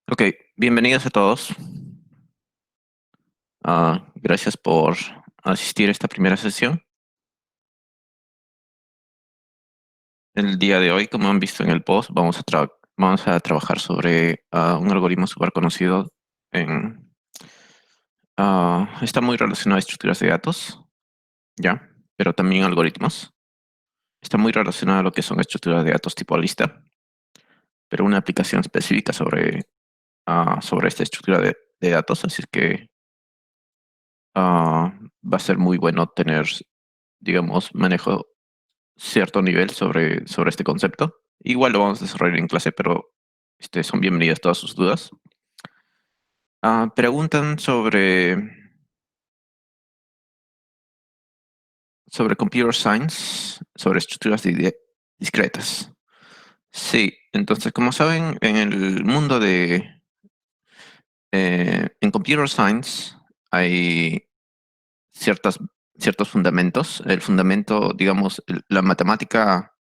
Ok, bienvenidos a todos. Gracias por asistir a esta primera sesión. El día de hoy, como han visto en el post, vamos a trabajar sobre un algoritmo súper conocido. En, Está muy relacionado a estructuras de datos, ya, pero también algoritmos. Está muy relacionado a lo que son estructuras de datos tipo lista, pero una aplicación específica sobre esta estructura de datos, así es que va a ser muy bueno tener, digamos, manejo cierto nivel sobre este concepto. Igual lo vamos a desarrollar en clase, pero son bienvenidas todas sus dudas. Preguntan sobre computer science, sobre estructuras discretas. Sí, entonces, como saben, en el mundo en computer science hay ciertas, ciertos fundamentos. El fundamento, digamos, la matemática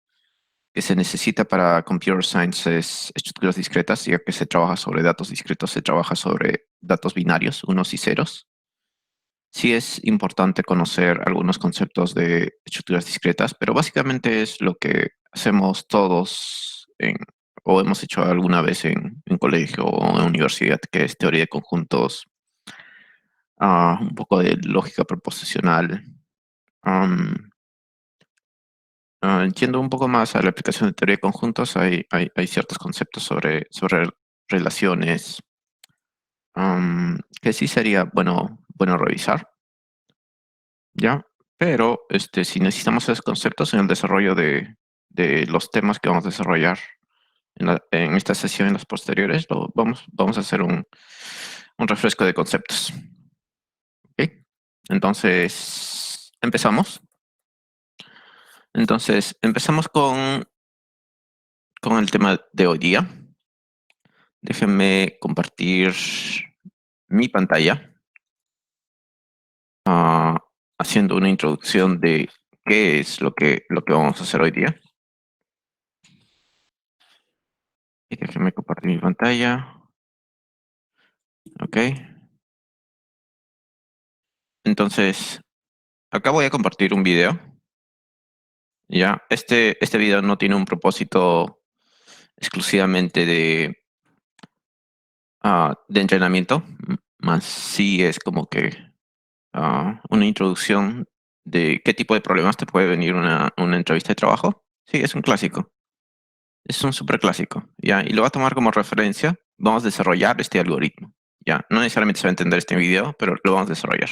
que se necesita para computer science es estructuras discretas, ya que se trabaja sobre datos discretos, se trabaja sobre datos binarios, unos y ceros. Sí es importante conocer algunos conceptos de estructuras discretas, pero básicamente es lo que hacemos todos o hemos hecho alguna vez en colegio o en universidad, que es teoría de conjuntos, un poco de lógica proposicional. am, Yendo un poco más a la aplicación de teoría de conjuntos, hay ciertos conceptos sobre relaciones, que sí sería bueno revisar, ¿ya? Pero si necesitamos esos conceptos en el desarrollo de los temas que vamos a desarrollar en esta sesión y en las posteriores, vamos a hacer un refresco de conceptos. ¿Ok? Entonces, empezamos. Entonces, empezamos con el tema de hoy día. Déjenme compartir mi pantalla, ah, haciendo una introducción de qué es lo que vamos a hacer hoy día. Y déjenme compartir mi pantalla. Ok. Entonces, acá voy a compartir un video. Ya, este video no tiene un propósito exclusivamente de entrenamiento, más sí es como que una introducción de qué tipo de problemas te puede venir una entrevista de trabajo. Sí, es un clásico. Es un superclásico, ¿ya? Y lo va a tomar como referencia. Vamos a desarrollar este algoritmo, ¿ya? No necesariamente se va a entender este video, pero lo vamos a desarrollar.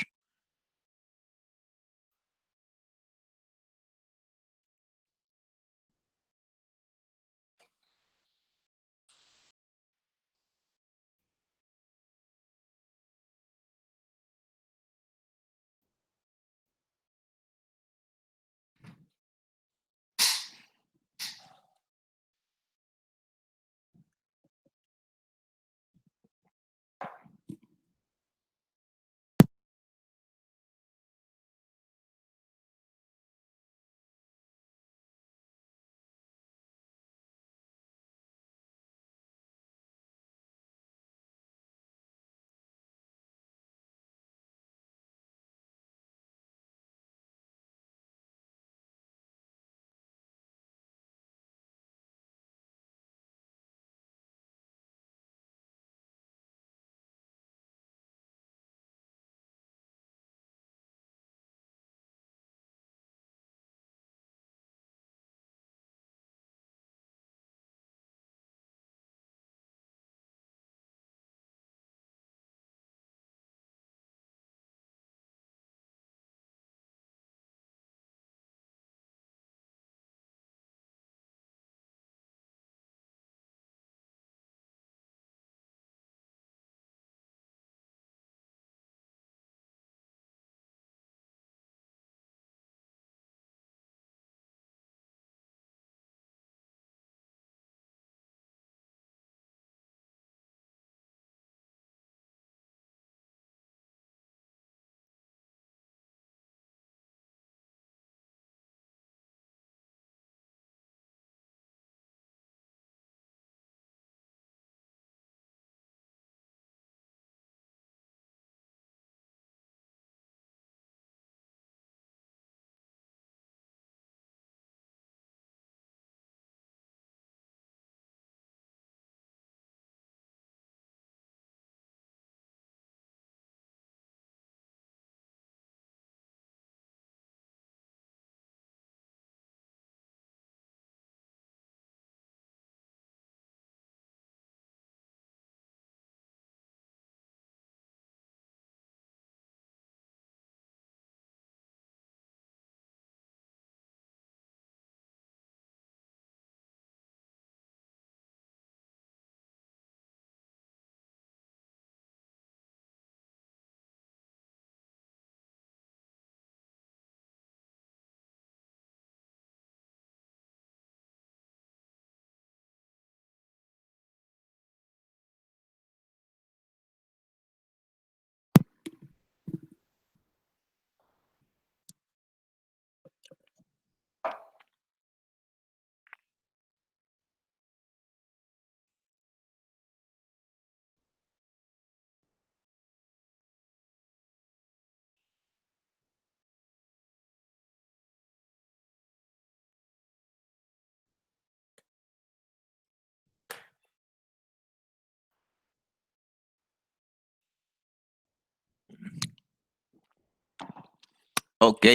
Ok,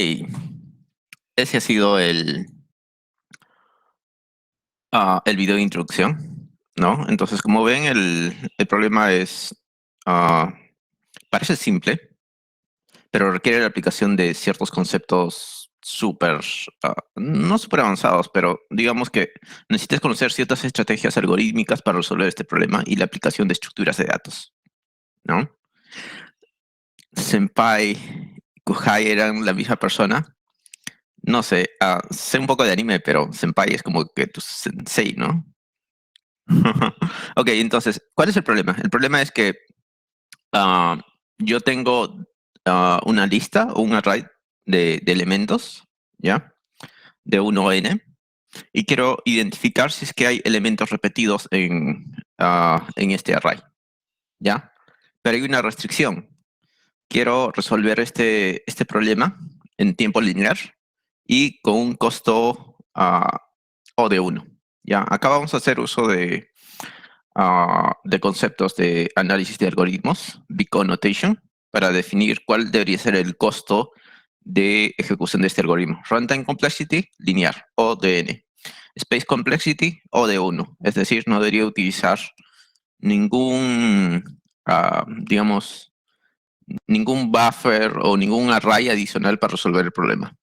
ese ha sido el video de introducción, ¿no? Entonces, como ven, el problema ah, parece simple, pero requiere la aplicación de ciertos conceptos súper, no súper avanzados, pero digamos que necesitas conocer ciertas estrategias algorítmicas para resolver este problema y la aplicación de estructuras de datos, ¿no? Senpai y Kuhai eran la misma persona. No sé, sé un poco de anime, pero Senpai es como que tu sensei, ¿no? Ok, entonces, ¿cuál es el problema? El problema es que ah, yo tengo una lista o un array de elementos, ¿ya? De 1 a n, y quiero identificar si es que hay elementos repetidos en este array, ¿ya? Pero hay una restricción. Quiero resolver este problema en tiempo lineal y con un costo O de 1. ¿Ya? Acá vamos a hacer uso de conceptos de análisis de algoritmos, big O notation, para definir cuál debería ser el costo de ejecución de este algoritmo. Runtime complexity, lineal, O de n. Space complexity, O de 1. Es decir, no debería utilizar ningún, digamos, ningún buffer o ningún array adicional para resolver el problema,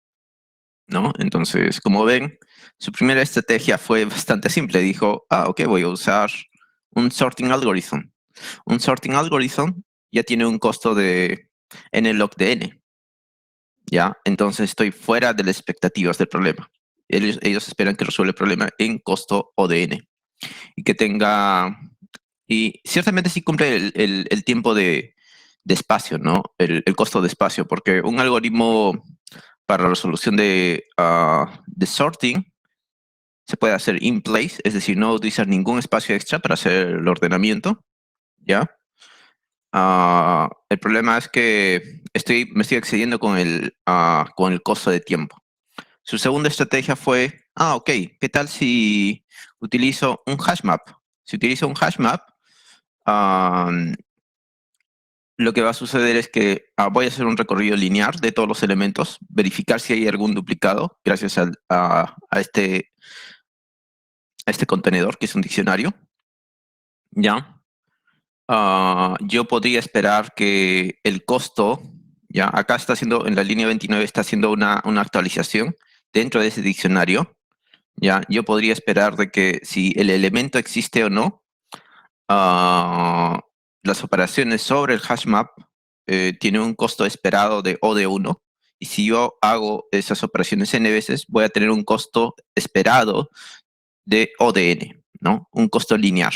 ¿no? Entonces, como ven, su primera estrategia fue bastante simple. Dijo, ok, voy a usar un sorting algorithm. Un sorting algorithm ya tiene un costo de n log de n, ¿ya? Entonces estoy fuera de las expectativas del problema. Ellos esperan que resuelva el problema en costo O de n y que tenga... Y ciertamente sí cumple el tiempo de espacio, ¿no? El costo de espacio, porque un algoritmo para la resolución de sorting se puede hacer in place, es decir, no utilizar ningún espacio extra para hacer el ordenamiento, ¿ya? El problema es que me estoy excediendo con el costo de tiempo. Su segunda estrategia fue, ok, ¿qué tal si utilizo un hash map? Si utilizo un hash map, lo que va a suceder es que voy a hacer un recorrido lineal de todos los elementos, verificar si hay algún duplicado gracias a este contenedor que es un diccionario, ¿ya? Yo podría esperar que el costo, ya acá está haciendo, en la línea 29 está haciendo una actualización dentro de ese diccionario, ya yo podría esperar de que si el elemento existe o no, las operaciones sobre el hash map tienen un costo esperado de O de 1, y si yo hago esas operaciones n veces, voy a tener un costo esperado de O de n, ¿no? Un costo lineal.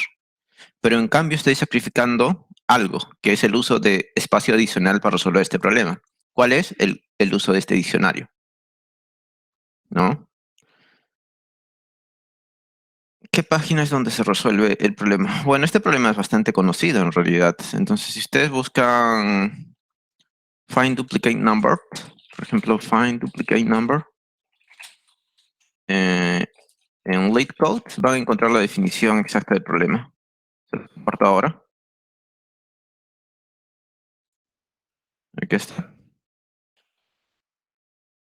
Pero en cambio estoy sacrificando algo, que es el uso de espacio adicional para resolver este problema. ¿Cuál es el uso de este diccionario? ¿No? ¿Qué página es donde se resuelve el problema? Bueno, este problema es bastante conocido en realidad. Entonces, si ustedes buscan find duplicate number, por ejemplo, find duplicate number, eh, en LeetCode van a encontrar la definición exacta del problema. Se lo comparto ahora. Aquí está.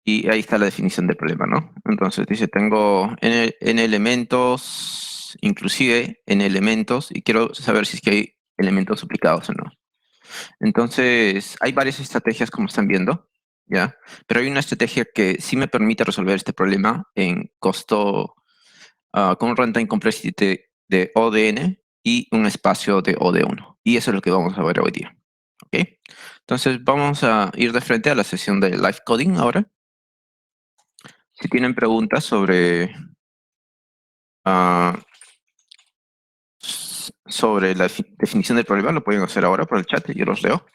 Y ahí está la definición del problema, ¿no? Entonces dice, tengo n elementos, inclusive n elementos, y quiero saber si es que hay elementos duplicados o no. Entonces, hay varias estrategias como están viendo, ¿ya? Pero hay una estrategia que sí me permite resolver este problema en costo, con un runtime complexity de O de n y un espacio de O de 1. Y eso es lo que vamos a ver hoy día, ¿ok? Entonces, vamos a ir de frente a la sesión de live coding ahora. Si tienen preguntas ah, sobre la definición del problema, lo pueden hacer ahora por el chat y yo los leo.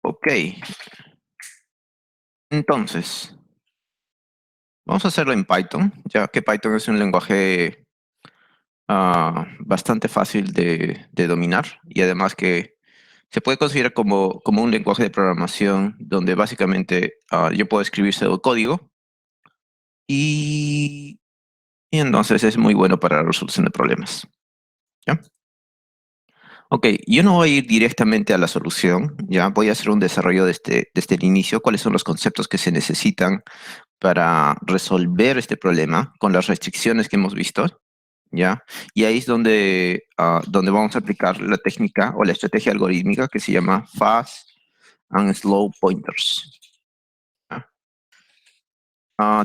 Ok, entonces, vamos a hacerlo en Python, ya que Python es un lenguaje bastante fácil de dominar y además que se puede considerar como un lenguaje de programación donde básicamente yo puedo escribir el código y, y entonces es muy bueno para la resolución de problemas. ¿Ya? Ok, yo no voy a ir directamente a la solución, ya voy a hacer un desarrollo desde el inicio, cuáles son los conceptos que se necesitan para resolver este problema con las restricciones que hemos visto, ¿ya? Y ahí es donde vamos a aplicar la técnica o la estrategia algorítmica que se llama Fast and Slow Pointers. ¿Ya?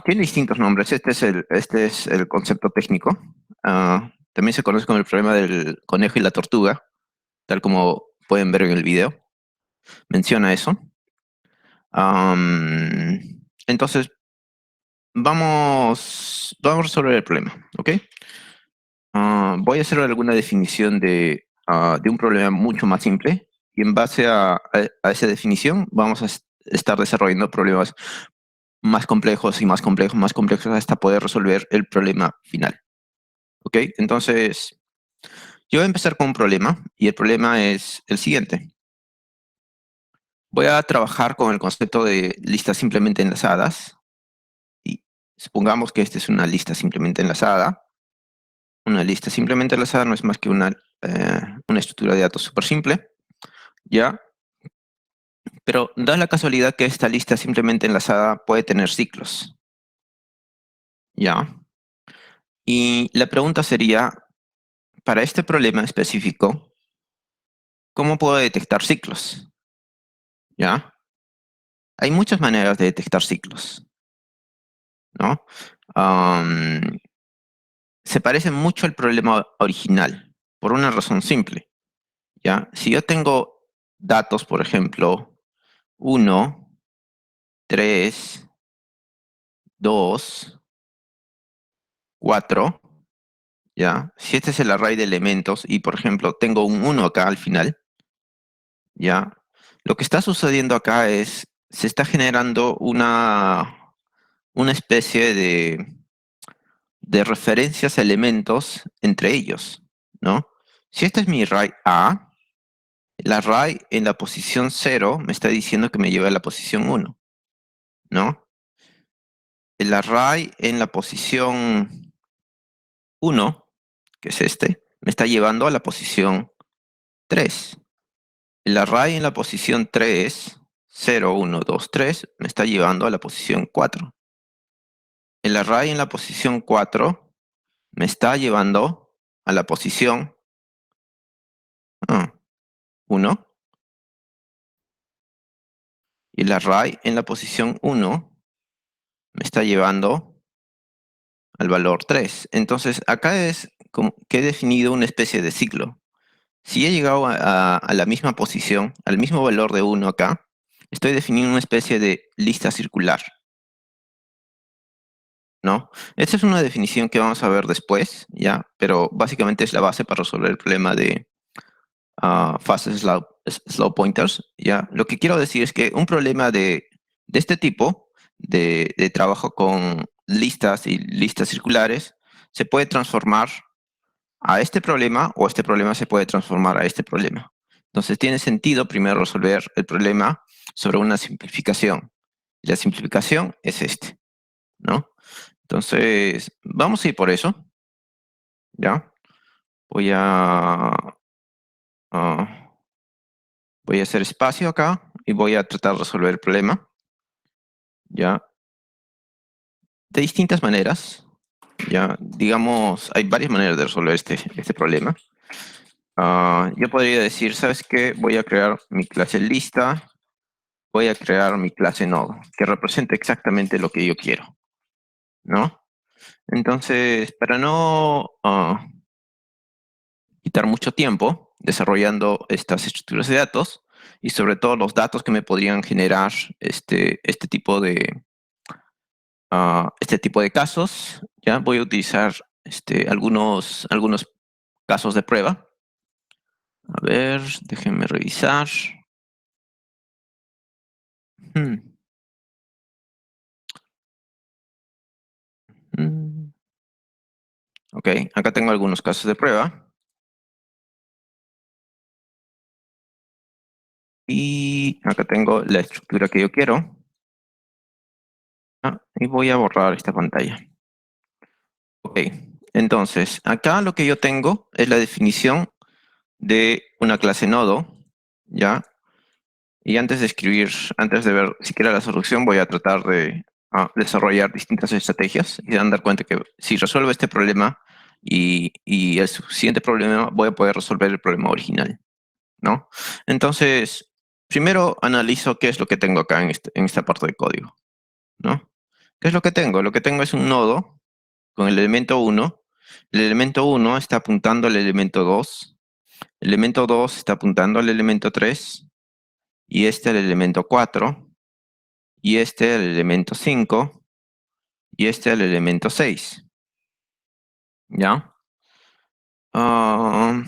Tiene distintos nombres. Este es el concepto técnico. También se conoce como el problema del conejo y la tortuga, tal como pueden ver en el video. Menciona eso. Entonces, vamos a resolver el problema, ¿ok? Voy a hacer alguna definición de un problema mucho más simple y en base a esa definición vamos a estar desarrollando problemas más complejos y más complejos, más complejos hasta poder resolver el problema final. ¿Ok? Entonces, yo voy a empezar con un problema y el problema es el siguiente. Voy a trabajar con el concepto de listas simplemente enlazadas y supongamos que esta es una lista simplemente enlazada. Una lista simplemente enlazada no es más que una estructura de datos súper simple, ¿ya? Pero da la casualidad que esta lista simplemente enlazada puede tener ciclos, ¿ya? Y la pregunta sería, para este problema específico, ¿cómo puedo detectar ciclos? ¿Ya? Hay muchas maneras de detectar ciclos, ¿no? Am, Se parece mucho al problema original, por una razón simple, ¿ya? Si yo tengo datos, por ejemplo, 1, 3, 2, 4, ¿ya? Si este es el array de elementos y, por ejemplo, tengo un 1 acá al final, ¿ya? Lo que está sucediendo acá es, se está generando una especie de referencias a elementos entre ellos, ¿no? Si este es mi array A, el array en la posición 0 me está diciendo que me lleva a la posición 1, ¿no? El array en la posición 1, que es este, me está llevando a la posición 3. El array en la posición 3, 0, 1, 2, 3, me está llevando a la posición 4. El array en la posición 4 me está llevando a la posición 1. Y el array en la posición 1 me está llevando al valor 3. Entonces, acá es como que he definido una especie de ciclo. Si he llegado a la misma posición, al mismo valor de 1 acá, estoy definiendo una especie de lista circular, ¿no? Esta es una definición que vamos a ver después, ¿ya? Pero básicamente es la base para resolver el problema de fast slow pointers, ¿ya? Lo que quiero decir es que un problema de este tipo, de trabajo con listas y listas circulares, se puede transformar a este problema o este problema se puede transformar a este problema. Entonces tiene sentido primero resolver el problema sobre una simplificación. La simplificación es este, ¿no? Entonces, vamos a ir por eso, ¿ya? Voy a, ah, voy a hacer espacio acá y voy a tratar de resolver el problema, ¿ya? De distintas maneras, ¿ya? Digamos, hay varias maneras de resolver este problema. Yo podría decir, ¿sabes qué? Voy a crear mi clase lista, voy a crear mi clase nodo, que represente exactamente lo que yo quiero, ¿no? Entonces, para no quitar mucho tiempo desarrollando estas estructuras de datos y sobre todo los datos que me podrían generar este tipo de casos, ya voy a utilizar algunos casos de prueba. A ver, déjenme revisar. Hmm, hmm. Ok, acá tengo algunos casos de prueba. Y acá tengo la estructura que yo quiero. Y voy a borrar esta pantalla. Ok, entonces, acá lo que yo tengo es la definición de una clase nodo, ¿ya? Y antes de ver siquiera la solución, voy a tratar de desarrollar distintas estrategias y se van a dar cuenta que si resuelvo este problema y el siguiente problema, voy a poder resolver el problema original, ¿no? Entonces, primero analizo qué es lo que tengo acá en esta parte de código, ¿no? ¿Qué es lo que tengo? Lo que tengo es un nodo con el elemento 1. El elemento 1 está apuntando al elemento 2. El elemento 2 está apuntando al elemento 3. Y este al elemento 4. Y este al elemento 5. Y este al elemento 6. ¿Ya? Ah,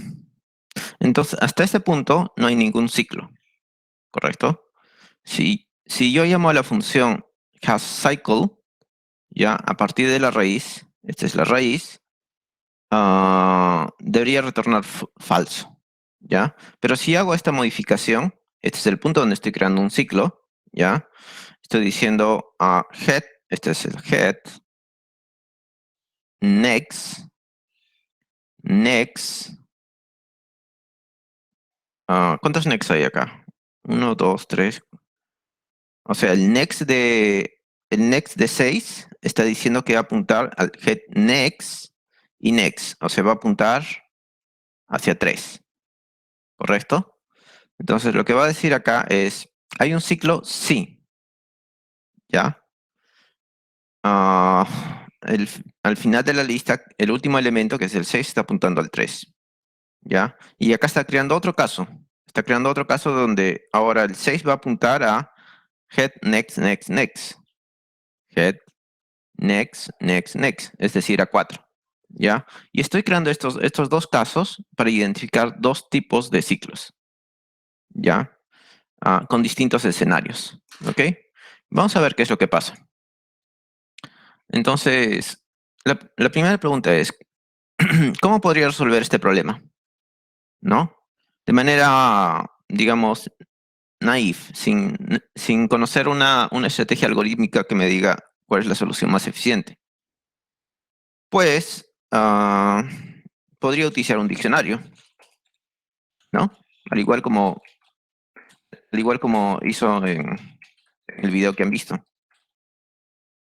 entonces, hasta este punto no hay ningún ciclo, ¿correcto? Si yo llamo a la función hasCycle, ya, a partir de la raíz, esta es la raíz, debería retornar falso, ¿ya? Pero si hago esta modificación, este es el punto donde estoy creando un ciclo, ¿ya? Estoy diciendo head, este es el head, next, ¿cuántos next hay acá? 1, 2, 3. O sea, el next de 6 está diciendo que va a apuntar al head next y next. O sea, va a apuntar hacia 3, ¿correcto? Entonces, lo que va a decir acá es, ¿hay un ciclo? Sí, ¿ya? Al final de la lista, el último elemento, que es el 6, está apuntando al 3, ¿ya? Y acá está creando otro caso. Está creando otro caso donde ahora el 6 va a apuntar a head, next, next, next. Head, next, next, next. Es decir, a 4, ¿ya? Y estoy creando estos dos casos para identificar dos tipos de ciclos, ¿ya? Con distintos escenarios, ¿ok? Vamos a ver qué es lo que pasa. Entonces, la primera pregunta es, ¿cómo podría resolver este problema? ¿No? De manera, digamos, naif, sin conocer una estrategia algorítmica que me diga cuál es la solución más eficiente. Pues, podría utilizar un diccionario, ¿no? Al igual como hizo en el video que han visto,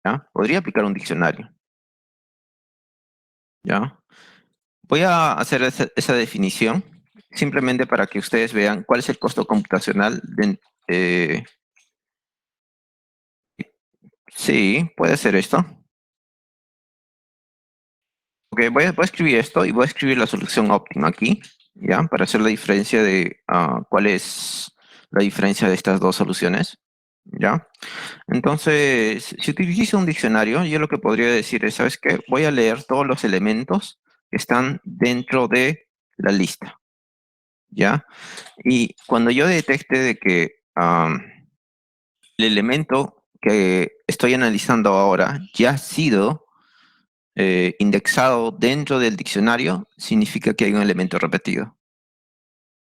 ¿ya? Podría aplicar un diccionario, ¿ya? Voy a hacer esa definición simplemente para que ustedes vean cuál es el costo computacional. Sí, puede ser esto. Ok, voy a escribir esto y voy a escribir la solución óptima aquí, ¿ya? Para hacer la diferencia de cuál es la diferencia de estas dos soluciones, ¿ya? Entonces, si utilizo un diccionario, yo lo que podría decir es, ¿sabes qué? Voy a leer todos los elementos que están dentro de la lista, ¿ya? Y cuando yo detecte de que el elemento que estoy analizando ahora ya ha sido indexado dentro del diccionario, significa que hay un elemento repetido,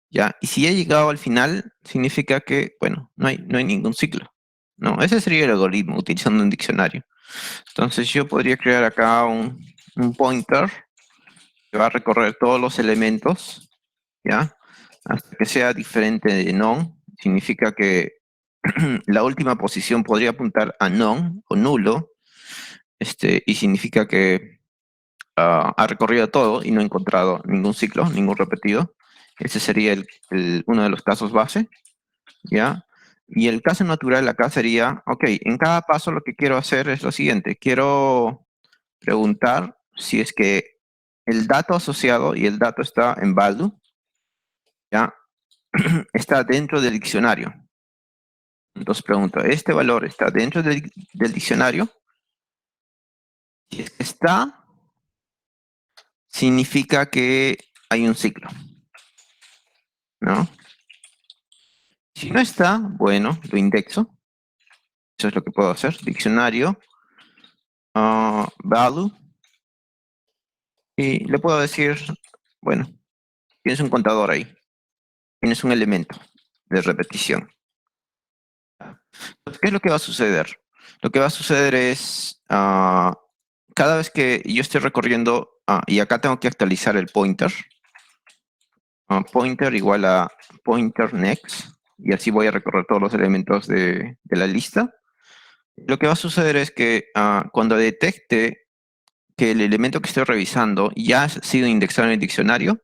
¿ya? Y si he llegado al final, significa que, bueno, no hay ningún ciclo, ¿no? Ese sería el algoritmo utilizando un diccionario. Entonces yo podría crear acá un pointer que va a recorrer todos los elementos, ¿ya? Hasta que sea diferente de none. Significa que la última posición podría apuntar a none o nulo, y significa que ha recorrido todo y no ha encontrado ningún ciclo, ningún repetido. Ese sería uno de los casos base, ¿ya? Y el caso natural acá sería, ok, en cada paso lo que quiero hacer es lo siguiente. Quiero preguntar si es que el dato asociado, y el dato está en value, ¿ya? Está dentro del diccionario. Entonces pregunto, ¿este valor está dentro del diccionario? Si es que está, significa que hay un ciclo, ¿no? Si no está, bueno, lo indexo. Eso es lo que puedo hacer. Diccionario, value, y le puedo decir, bueno, tienes un contador ahí. Tienes un elemento de repetición. ¿Qué es lo que va a suceder? Lo que va a suceder es, cada vez que yo esté recorriendo, y acá tengo que actualizar el pointer, pointer igual a pointer next, y así voy a recorrer todos los elementos de la lista. Lo que va a suceder es que cuando detecte que el elemento que estoy revisando ya ha sido indexado en el diccionario,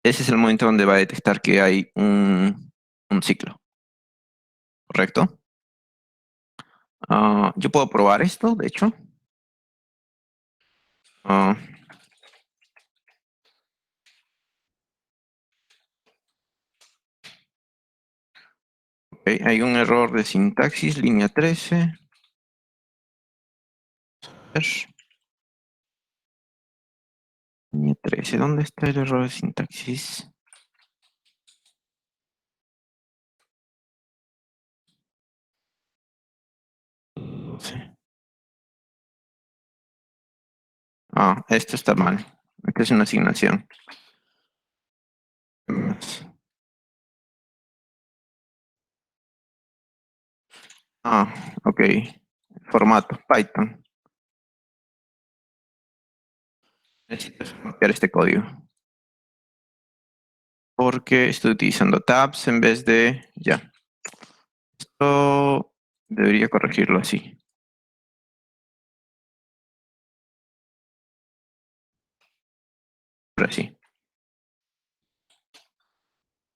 ese es el momento donde va a detectar que hay un ciclo, ¿correcto? Yo puedo probar esto, de hecho. Ah, ok, hay un error de sintaxis, línea 13. Línea 13, ¿dónde está el error de sintaxis? Sí. Esto está mal. Esta es una asignación. Ok. Formato, Python. Necesito copiar este código. Porque estoy utilizando tabs en vez de... Ya. Esto debería corregirlo así. Ahora sí.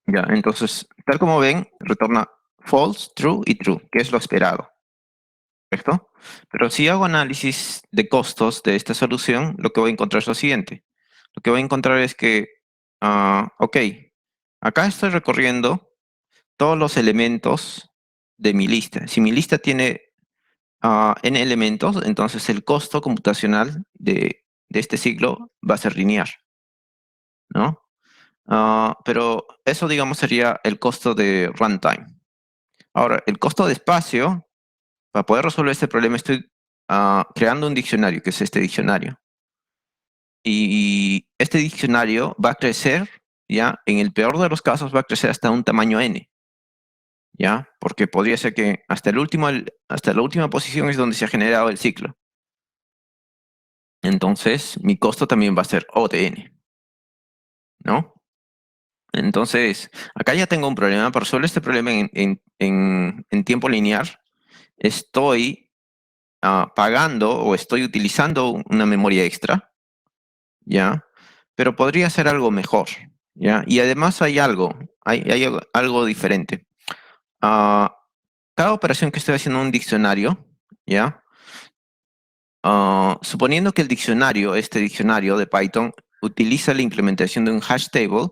Ya, entonces, tal como ven, retorna false, true y true, que es lo esperado. ¿Correcto? Pero si hago análisis de costos de esta solución, lo que voy a encontrar es lo siguiente. Lo que voy a encontrar es que, ok, acá estoy recorriendo todos los elementos de mi lista. Si mi lista tiene n elementos, entonces el costo computacional de este ciclo va a ser lineal, ¿no? Pero eso, digamos, sería el costo de runtime. Ahora, el costo de espacio, para poder resolver este problema, estoy creando un diccionario, que es este diccionario. Y este diccionario va a crecer, ¿ya? En el peor de los casos va a crecer hasta un tamaño n, ¿ya? Porque podría ser que hasta la última posición es donde se ha generado el ciclo. Entonces, mi costo también va a ser O de n, ¿no? Entonces, acá ya tengo un problema. Para resolver este problema en tiempo lineal, estoy pagando o estoy utilizando una memoria extra, ¿ya? Pero podría ser algo mejor, ¿ya? Y además hay algo diferente. Ah, cada operación que estoy haciendo en un diccionario, ¿ya? Suponiendo que este diccionario de Python, utiliza la implementación de un hash table,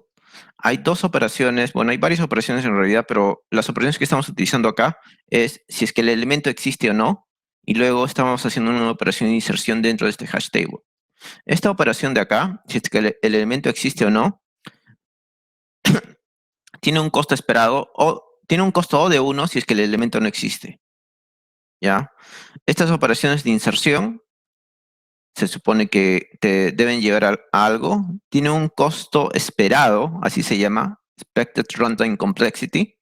hay dos operaciones, bueno, hay varias operaciones en realidad, pero las operaciones que estamos utilizando acá es si es que el elemento existe o no, y luego estamos haciendo una operación de inserción dentro de este hash table. Esta operación de acá, si es que el elemento existe o no, tiene un costo esperado o tiene un costo O de 1 si es que el elemento no existe, ¿ya? Estas operaciones de inserción se supone que te deben llevar a algo, tiene un costo esperado, así se llama, expected runtime complexity,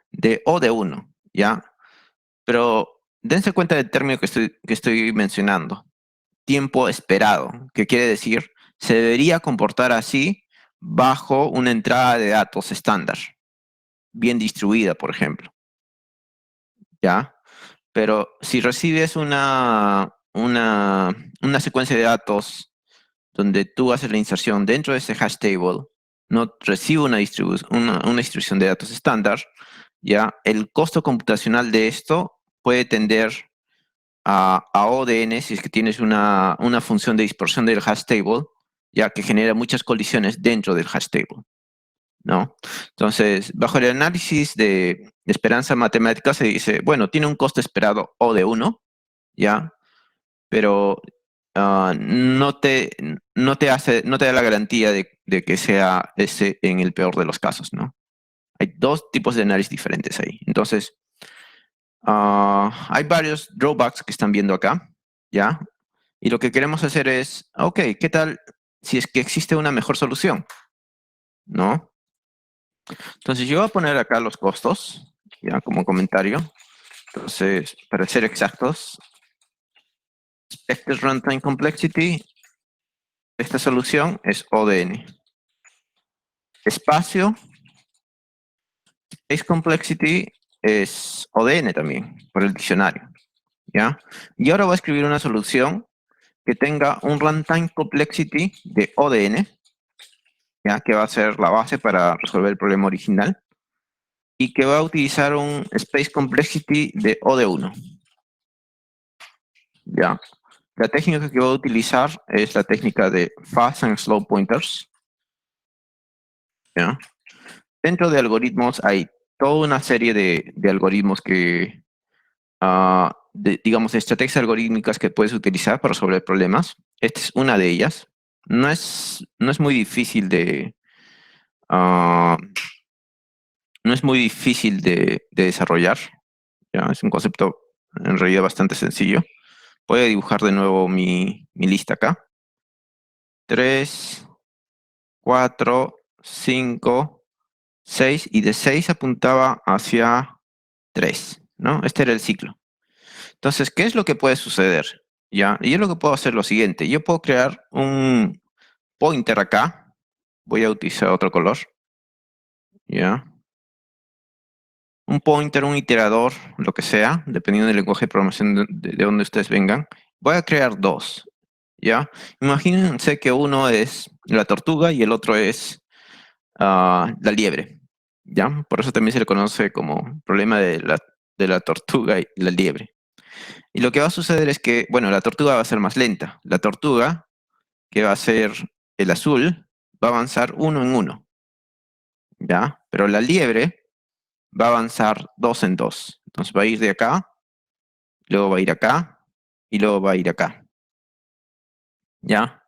de O de 1, ¿ya? Pero dense cuenta del término que estoy mencionando, tiempo esperado, que quiere decir, se debería comportar así bajo una entrada de datos estándar, bien distribuida, por ejemplo, ¿ya? Pero si recibes una secuencia de datos donde tú haces la inserción dentro de ese hash table, no recibe una distribución de datos estándar, ya el costo computacional de esto puede tender a ODN si es que tienes una función de dispersión del hash table, ya que genera muchas colisiones dentro del hash table, ¿no? Entonces, bajo el análisis de esperanza matemática se dice, bueno, tiene un costo esperado O de 1, ¿ya? Pero no te da la garantía de que sea ese en el peor de los casos, ¿no? Hay dos tipos de análisis diferentes ahí. Entonces, hay varios drawbacks que están viendo acá, ¿ya? Y lo que queremos hacer es, ok, ¿qué tal si es que existe una mejor solución? ¿No? Entonces, yo voy a poner acá los costos, ya como comentario. Entonces, para ser exactos, expected runtime complexity, esta solución es O de n. espacio, space complexity es ODN también, por el diccionario, ¿ya? Y ahora voy a escribir una solución que tenga un runtime complexity de ODN, ¿ya? Que va a ser la base para resolver el problema original, y que va a utilizar un space complexity de OD1, ¿ya? La técnica que voy a utilizar es la técnica de fast and slow pointers, ¿ya? Dentro de algoritmos hay toda una serie de algoritmos que, digamos, estrategias algorítmicas que puedes utilizar para resolver problemas. Esta es una de ellas. No es muy difícil ah, no es muy difícil de desarrollar, ¿ya? Es un concepto en realidad bastante sencillo. Voy a dibujar de nuevo mi lista acá. 3, 4, 5, 6, y de 6 apuntaba hacia 3, ¿no? Este era el ciclo. Entonces, ¿qué es lo que puede suceder? ¿Ya? Y yo lo que puedo hacer es lo siguiente. Yo puedo crear un pointer acá. Voy a utilizar otro color. ¿Ya? Un pointer, un iterador, lo que sea, dependiendo del lenguaje de programación de donde ustedes vengan. Voy a crear dos. ¿Ya? Imagínense que uno es la tortuga y el otro es la liebre. ¿Ya? Por eso también se le conoce como problema de la tortuga y la liebre. Y lo que va a suceder es que, bueno, la tortuga va a ser más lenta. La tortuga, que va a ser el azul, va a avanzar uno en uno, ¿ya? Pero la liebre va a avanzar dos en dos. Entonces va a ir de acá, luego va a ir acá, y luego va a ir acá, ¿ya?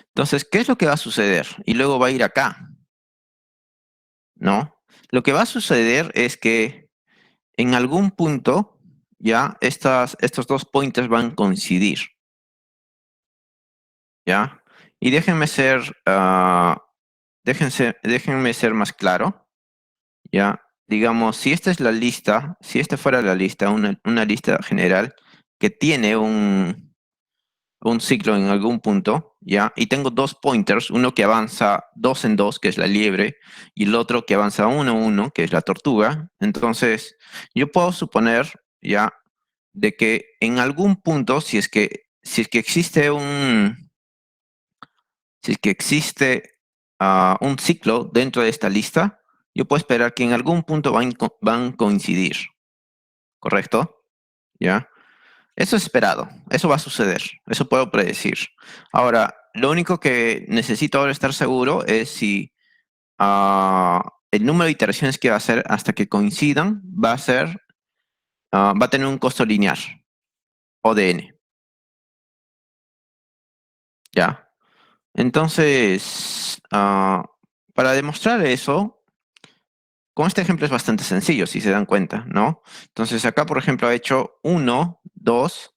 Entonces, ¿qué es lo que va a suceder? Y luego va a ir acá, ¿no? Lo que va a suceder es que en algún punto, ¿ya? Estos dos pointers van a coincidir, ¿ya? Y déjenme ser más claro, ¿ya? Digamos, si esta es la lista, si esta fuera la lista, una lista general que tiene un ciclo en algún punto, ¿ya? Y tengo dos pointers, uno que avanza dos en dos, que es la liebre, y el otro que avanza uno en uno, que es la tortuga. Entonces, yo puedo suponer, ¿ya? De que en algún punto, si es que existe un ciclo dentro de esta lista, yo puedo esperar que en algún punto van a coincidir, ¿correcto? ¿Ya? Eso es esperado, eso va a suceder, eso puedo predecir. Ahora, lo único que necesito ahora estar seguro es si el número de iteraciones que va a hacer hasta que coincidan va a tener un costo lineal, o de n, ¿ya? Entonces, para demostrar eso, con este ejemplo es bastante sencillo, si se dan cuenta, ¿no? Entonces acá, por ejemplo, ha hecho 1, 2,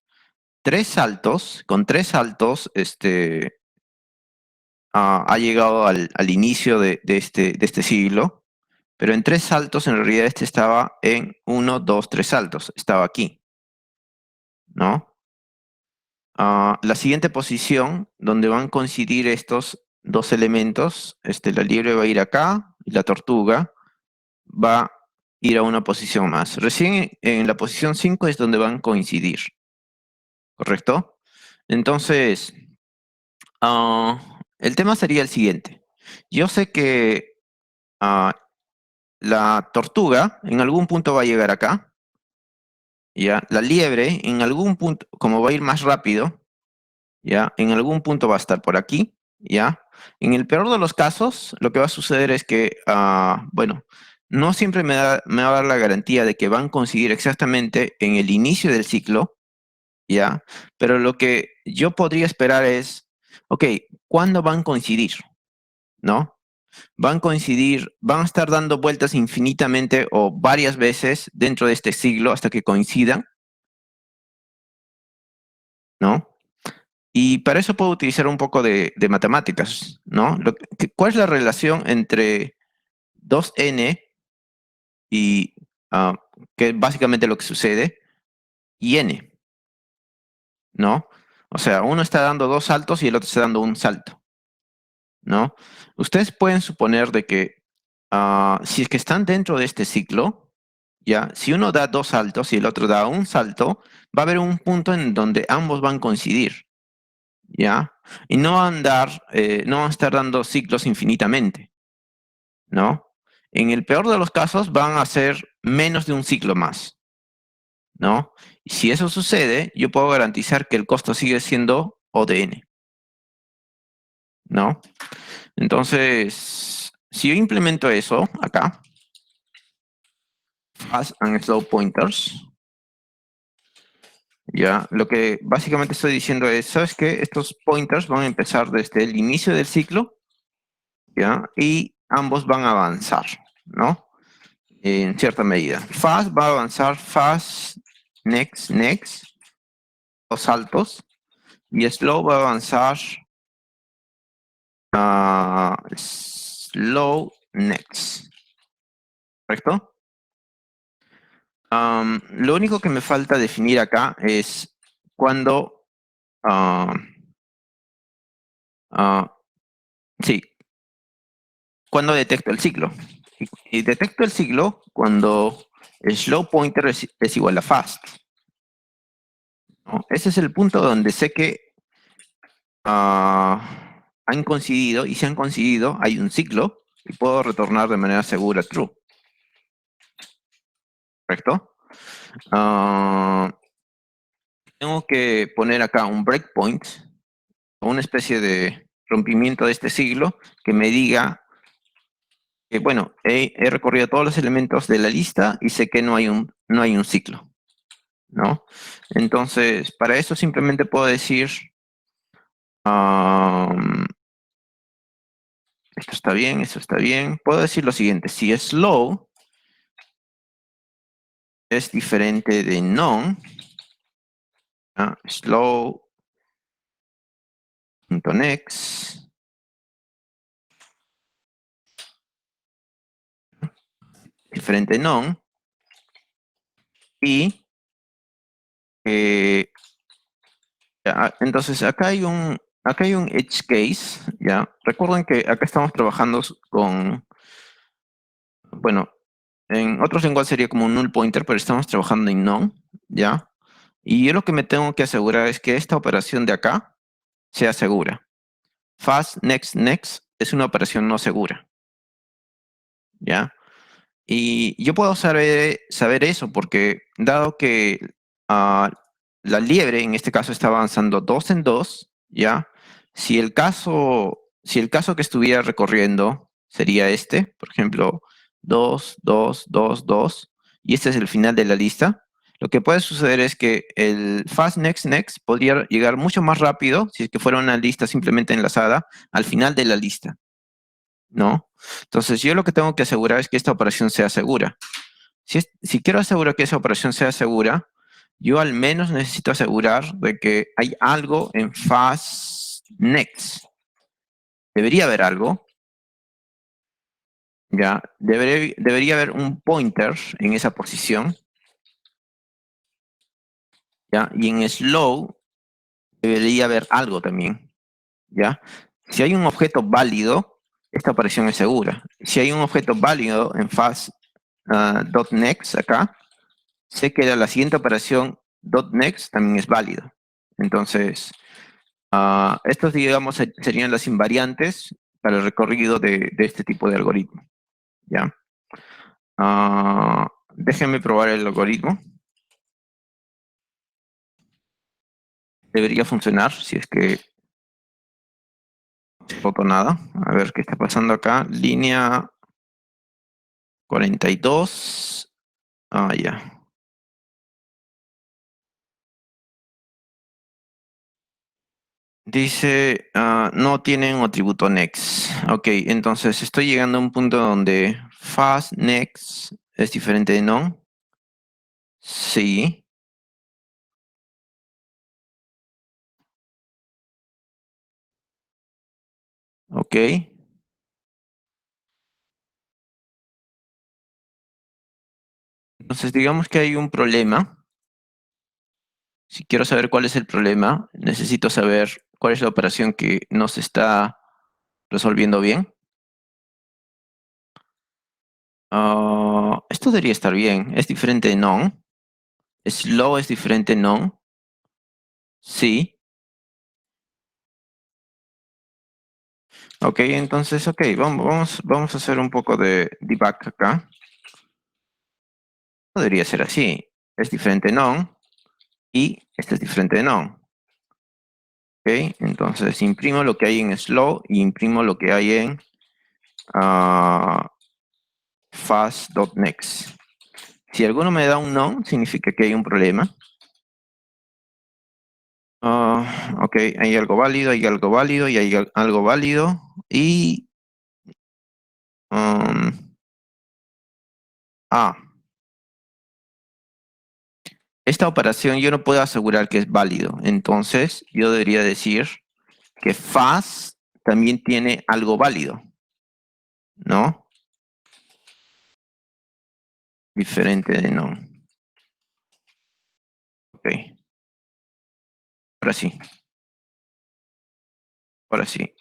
3 saltos. Con 3 saltos, ha llegado al inicio de este siglo, pero en 3 saltos, en realidad, estaba en 1, 2, 3 saltos. Estaba aquí, ¿no? La siguiente posición, donde van a coincidir estos dos elementos, la liebre va a ir acá y la tortuga va a ir a una posición más. Recién en la posición 5 es donde van a coincidir, ¿correcto? Entonces, el tema sería el siguiente. Yo sé que ah, la tortuga en algún punto va a llegar acá, ¿ya? La liebre en algún punto, como va a ir más rápido, ¿ya? En algún punto va a estar por aquí, ¿ya? En el peor de los casos, lo que va a suceder es que, bueno, no siempre me va a dar la garantía de que van a coincidir exactamente en el inicio del ciclo, ¿ya? Pero lo que yo podría esperar es, ok, ¿cuándo van a coincidir? ¿No? Van a coincidir, van a estar dando vueltas infinitamente o varias veces dentro de este siglo hasta que coincidan, ¿no? Y para eso puedo utilizar un poco de matemáticas, ¿no? ¿Cuál es la relación entre 2n y, ah, que es básicamente lo que sucede, y n, ¿no? O sea, uno está dando dos saltos y el otro está dando un salto, ¿no? Ustedes pueden suponer de que si es que están dentro de este ciclo, ¿ya? Si uno da 2 saltos y el otro da un salto, va a haber un punto en donde ambos van a coincidir, ¿ya? Y no van a no van a estar dando ciclos infinitamente, ¿no? En el peor de los casos van a ser menos de un ciclo más, ¿no? Y si eso sucede, yo puedo garantizar que el costo sigue siendo O de n, ¿no? Entonces, si yo implemento eso acá, fast and slow pointers, ya, lo que básicamente estoy diciendo es, ¿sabes qué? Estos pointers van a empezar desde el inicio del ciclo, ya, y ambos van a avanzar, ¿no? En cierta medida. Fast va a avanzar fast, next, next, los saltos, y slow va a avanzar slow, next, ¿correcto? Lo único que me falta definir acá es cuándo, sí, cuándo detecto el ciclo. Y detecto el ciclo cuando el slow pointer es igual a fast, ¿no? Ese es el punto donde sé que han coincidido, y si han coincidido, hay un ciclo y puedo retornar de manera segura true. ¿Correcto? Tengo que poner acá un breakpoint, una especie de rompimiento de este ciclo que me diga que, bueno, he recorrido todos los elementos de la lista y sé que no hay un ciclo, ¿no? Entonces, para eso simplemente puedo decir, esto está bien, eso está bien. Puedo decir lo siguiente, si slow es diferente de non, slow.next diferente de non, y entonces acá hay un edge case, ¿ya? Recuerden que acá estamos trabajando con, bueno, en otros lenguajes sería como un null pointer, pero estamos trabajando en non, ¿ya? Y yo lo que me tengo que asegurar es que esta operación de acá sea segura. Fast, next, next es una operación no segura, ¿ya? Y yo puedo saber eso porque dado que la liebre en este caso está avanzando 2 en 2, ¿ya? Si el caso que estuviera recorriendo sería este, por ejemplo, 2, 2, 2, 2, y este es el final de la lista, lo que puede suceder es que el fast next next podría llegar mucho más rápido si es que fuera una lista simplemente enlazada al final de la lista, ¿no? Entonces yo lo que tengo que asegurar es que esta operación sea segura. Si quiero asegurar que esa operación sea segura, yo al menos necesito asegurar de que hay algo en fast next. Debería haber algo, ¿ya? Debería haber un pointer en esa posición, ¿ya? Y en slow debería haber algo también, ¿ya? Si hay un objeto válido, esta operación es segura. Si hay un objeto válido en fast.next acá, sé que la siguiente operación .next también es válido. Entonces, estos, digamos, serían las invariantes para el recorrido de este tipo de algoritmo, ¿ya? Déjenme probar el algoritmo. Debería funcionar si es que no se roto nada. A ver qué está pasando acá. Línea 42. Ya. Dice, no tienen atributo next. Ok, entonces estoy llegando a un punto donde fast next es diferente de non. Sí. Ok. Entonces digamos que hay un problema. Si quiero saber cuál es el problema, necesito saber cuál es la operación que no se está resolviendo bien. Esto debería estar bien. Es diferente de none. Slow es diferente de none. Sí. Ok, entonces, ok, vamos a hacer un poco de debug acá. No debería ser así. Es diferente de none y este es diferente de none. Ok, entonces imprimo lo que hay en slow y imprimo lo que hay en fast.next. Si alguno me da un none, significa que hay un problema. Ok, hay algo válido, hay algo válido y hay algo válido. Y... esta operación yo no puedo asegurar que es válido. Entonces, yo debería decir que fast también tiene algo válido, ¿no? Diferente de no. Ok, ahora sí, ahora sí.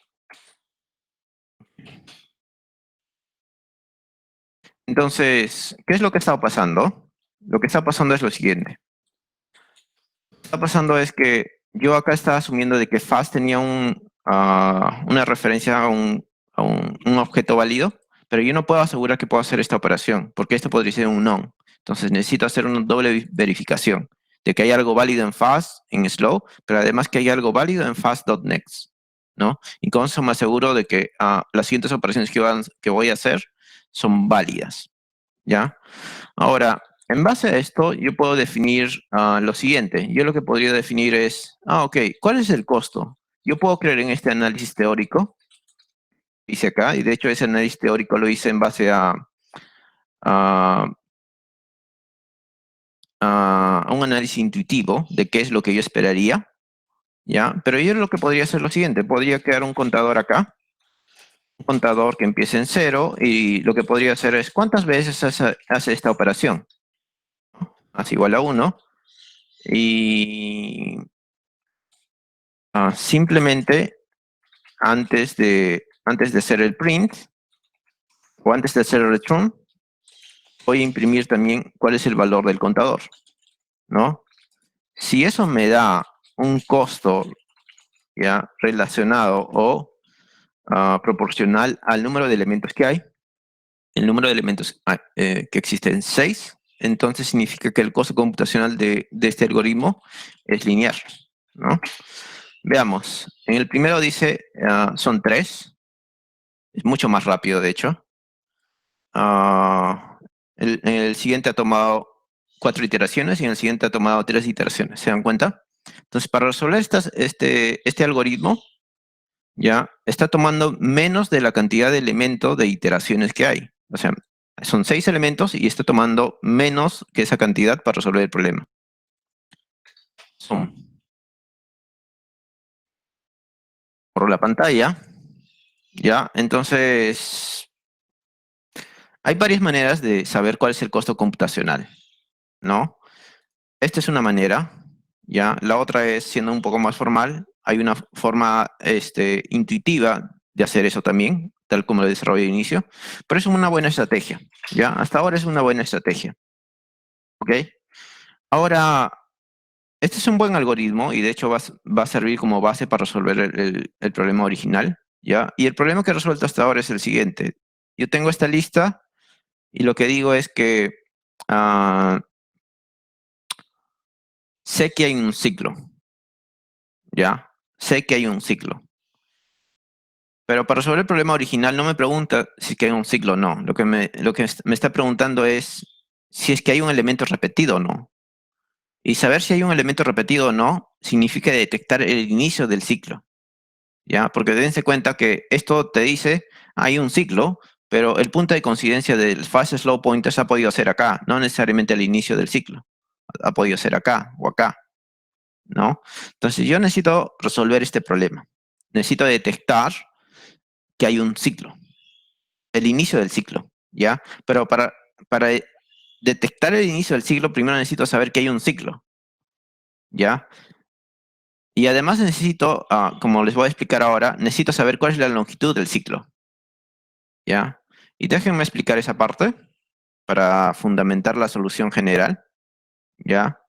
Entonces, ¿qué es lo que está pasando? Lo que está pasando es lo siguiente. Lo que está pasando es que yo acá estaba asumiendo de que fast tenía una referencia a un objeto válido, pero yo no puedo asegurar que puedo hacer esta operación, porque esto podría ser un non. Entonces necesito hacer una doble verificación de que hay algo válido en fast, en slow, pero además que hay algo válido en fast.next, ¿no? Y con eso me aseguro de que las siguientes operaciones que voy a hacer son válidas, ¿ya? Ahora, en base a esto, yo puedo definir lo siguiente. Yo lo que podría definir es, ok, ¿cuál es el costo? Yo puedo creer en este análisis teórico, hice acá, y de hecho ese análisis teórico lo hice en base a, a un análisis intuitivo de qué es lo que yo esperaría, ¿ya? Pero yo lo que podría hacer lo siguiente, podría crear un contador acá, un contador que empiece en 0, y lo que podría hacer es, ¿cuántas veces hace esta operación? Hace igual a 1, y simplemente antes de hacer el print o antes de hacer el return, voy a imprimir también cuál es el valor del contador, ¿no? Si eso me da un costo ya relacionado o proporcional al número de elementos que hay, el número de elementos que existen 6, entonces significa que el costo computacional de este algoritmo es lineal, ¿no? Veamos, en el primero dice son 3, es mucho más rápido de hecho. En el siguiente ha tomado 4 iteraciones y en el siguiente ha tomado 3 iteraciones. ¿Se dan cuenta? Entonces, para resolver este algoritmo, ya está tomando menos de la cantidad de elementos de iteraciones que hay. O sea, son 6 elementos y está tomando menos que esa cantidad para resolver el problema. Por la pantalla, ya. Entonces, hay varias maneras de saber cuál es el costo computacional, ¿no? Esta es una manera, ¿ya? La otra es, siendo un poco más formal, hay una forma intuitiva de hacer eso también, tal como lo desarrollé al inicio, pero es una buena estrategia, ¿ya? Hasta ahora es una buena estrategia, ¿ok? Ahora, este es un buen algoritmo y de hecho va a servir como base para resolver el problema original, ¿ya? Y el problema que he resuelto hasta ahora es el siguiente. Yo tengo esta lista y lo que digo es que sé que hay un ciclo, ¿ya? Sé que hay un ciclo. Pero para resolver el problema original no me pregunta si es que hay un ciclo o no. Lo que me está preguntando es si es que hay un elemento repetido o no. Y saber si hay un elemento repetido o no significa detectar el inicio del ciclo, ¿ya? Porque dense cuenta que esto te dice hay un ciclo, pero el punto de coincidencia del fast slow pointer se ha podido hacer acá, no necesariamente al inicio del ciclo. Ha podido ser acá o acá, ¿no? Entonces yo necesito resolver este problema. Necesito detectar que hay un ciclo, el inicio del ciclo, ¿ya? Pero para detectar el inicio del ciclo, primero necesito saber que hay un ciclo, ¿ya? Y además necesito, como les voy a explicar ahora, necesito saber cuál es la longitud del ciclo, ¿ya? Y déjenme explicar esa parte. para fundamentar la solución general, ¿ya?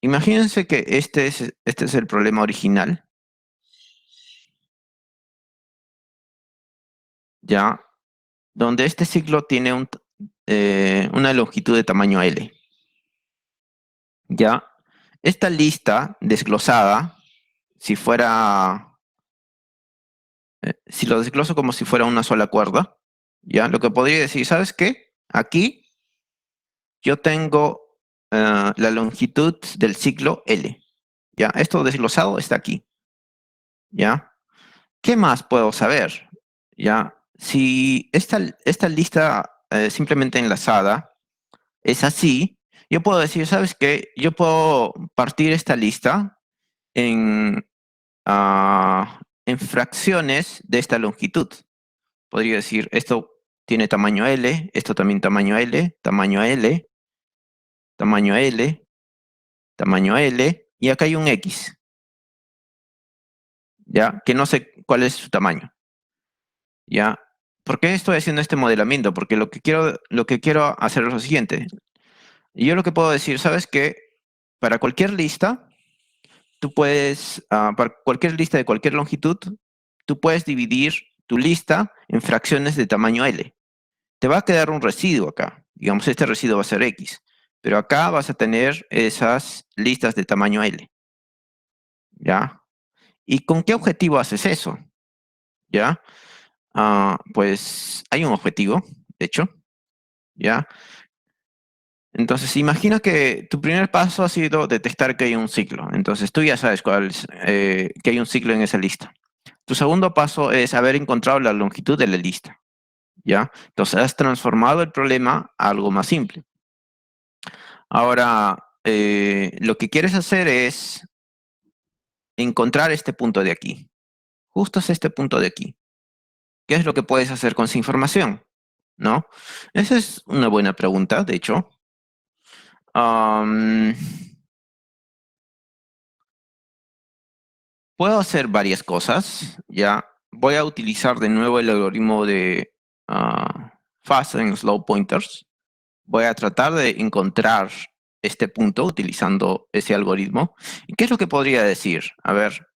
Imagínense que este es el problema original, ¿ya? Donde este ciclo tiene una longitud de tamaño L, ¿ya? Esta lista desglosada, si lo desgloso como si fuera una sola cuerda, ¿ya? Lo que podría decir, ¿sabes qué? Aquí yo tengo la longitud del ciclo L, ¿ya? Esto desglosado está aquí, ¿ya? ¿Qué más puedo saber? ¿Ya? Si esta lista simplemente enlazada es así, yo puedo decir, ¿sabes qué? Yo puedo partir esta lista en, en fracciones de esta longitud. Podría decir, esto tiene tamaño L, esto también tamaño L, tamaño L, tamaño L, tamaño L, y acá hay un X, ¿ya? Que no sé cuál es su tamaño, ¿ya? ¿Por qué estoy haciendo este modelamiento? Porque lo que quiero hacer es lo siguiente. Yo lo que puedo decir, ¿sabes qué? Para cualquier lista, para cualquier lista de cualquier longitud, tú puedes dividir tu lista en fracciones de tamaño L. Te va a quedar un residuo acá. Digamos, este residuo va a ser X. Pero acá vas a tener esas listas de tamaño L. ¿Ya? ¿Y con qué objetivo haces eso? ¿Ya? Pues hay un objetivo, de hecho. ¿Ya? Entonces, imagina que tu primer paso ha sido detectar que hay un ciclo. Entonces, tú ya sabes que hay un ciclo en esa lista. Tu segundo paso es haber encontrado la longitud de la lista. ¿Ya? Entonces, has transformado el problema a algo más simple. Ahora, lo que quieres hacer es encontrar este punto de aquí. Justo es este punto de aquí. ¿Qué es lo que puedes hacer con esa información? ¿No? Esa es una buena pregunta, de hecho. Puedo hacer varias cosas, ¿ya? Voy a utilizar de nuevo el algoritmo de fast and slow pointers. Voy a tratar de encontrar este punto utilizando ese algoritmo. ¿Y qué es lo que podría decir? A ver,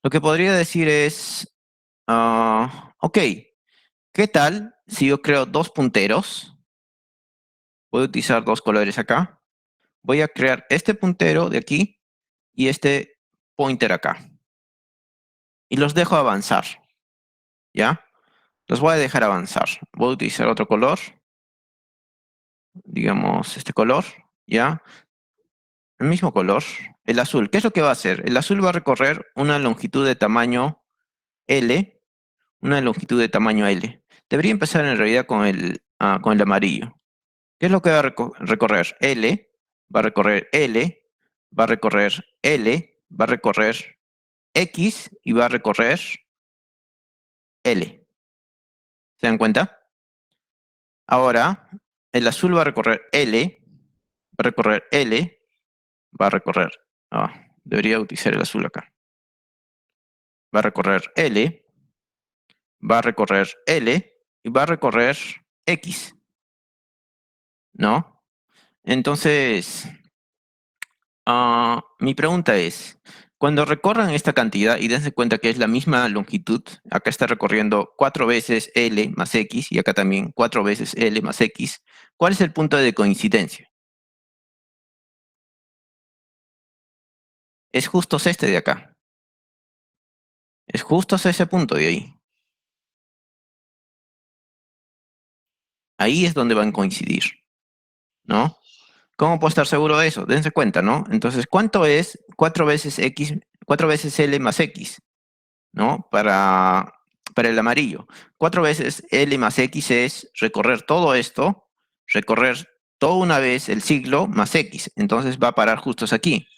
lo que podría decir es, ok, ¿qué tal si yo creo dos punteros? Voy a utilizar dos colores acá. Voy a crear este puntero de aquí y este pointer acá. Y los dejo avanzar, ¿ya? Los voy a dejar avanzar. Voy a utilizar otro color, digamos este color, ¿ya? El mismo color, el azul. ¿Qué es lo que va a hacer? El azul va a recorrer una longitud de tamaño L, una longitud de tamaño L. Debería empezar en realidad con el amarillo. ¿Qué es lo que va a recorrer? L, va a recorrer L, va a recorrer L, va a recorrer X y va a recorrer L. ¿Se dan cuenta? Ahora, el azul va a recorrer L, va a recorrer L, va a recorrer. Debería utilizar el azul acá. Va a recorrer L, va a recorrer L y va a recorrer X. ¿No? Entonces, mi pregunta es, cuando recorran esta cantidad y dense cuenta que es la misma longitud, acá está recorriendo 4 veces L más X y acá también 4 veces L más X, ¿cuál es el punto de coincidencia? Es justo este de acá. Es justo ese punto de ahí. Ahí es donde van a coincidir, ¿no? ¿Cómo puedo estar seguro de eso? Dense cuenta, ¿no? Entonces, ¿cuánto es 4 veces X, 4 veces L más X? ¿No? Para el amarillo. 4 veces L más X es recorrer todo esto, recorrer toda una vez el siglo más X. Entonces va a parar justo aquí.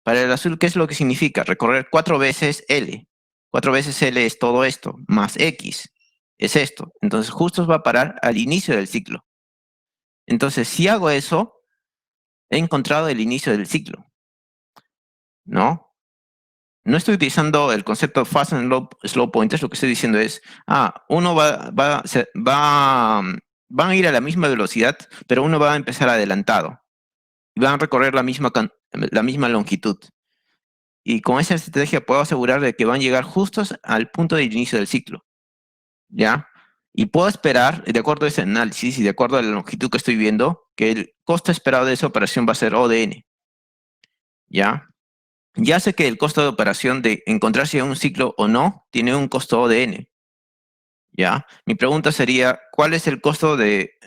Para el azul, ¿qué es lo que significa? Recorrer 4 veces L. 4 veces L es todo esto, más X es esto. Entonces justo va a parar al inicio del ciclo. Entonces, si hago eso, he encontrado el inicio del ciclo, ¿no? No estoy utilizando el concepto fast and slow pointers, lo que estoy diciendo es, uno va van a ir a la misma velocidad, pero uno va a empezar adelantado. Y van a recorrer la misma longitud. Y con esa estrategia puedo asegurar de que van a llegar justos al punto de inicio del ciclo. ¿Ya? Y puedo esperar, de acuerdo a ese análisis y de acuerdo a la longitud que estoy viendo, que el costo esperado de esa operación va a ser O de n. ¿Ya? Ya sé que el costo de operación de encontrarse en un ciclo o no tiene un costo O de n. ¿Ya? Mi pregunta sería, ¿cuál es el costo de